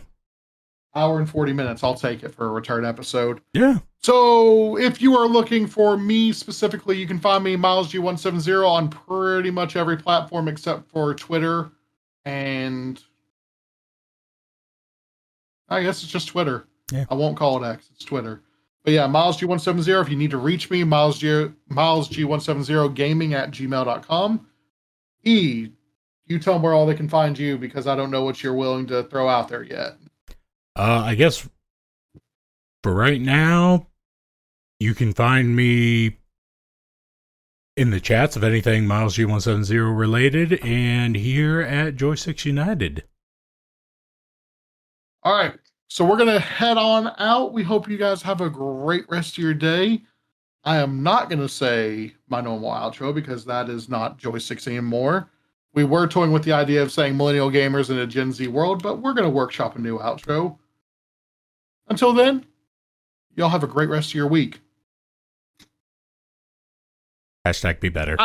Hour and 40 minutes. I'll take it for a return episode. Yeah. So if you are looking for me specifically, you can find me MilesG170 on pretty much every platform except for Twitter, and I guess it's just Twitter. Yeah. I won't call it X. It's Twitter. But yeah, MilesG170. If you need to reach me, MilesG170 gaming at gmail.com. You tell them where all they can find you, because I don't know what you're willing to throw out there yet. I guess for right now, you can find me in the chats of anything MilesG170 related, and here at Joysticks United. All right, so we're going to head on out. We hope you guys have a great rest of your day. I am not going to say my normal outro, because that is not Joysticks anymore. We were toying with the idea of saying millennial gamers in a Gen Z world, but we're going to workshop a new outro. Until then, y'all have a great rest of your week. #be better.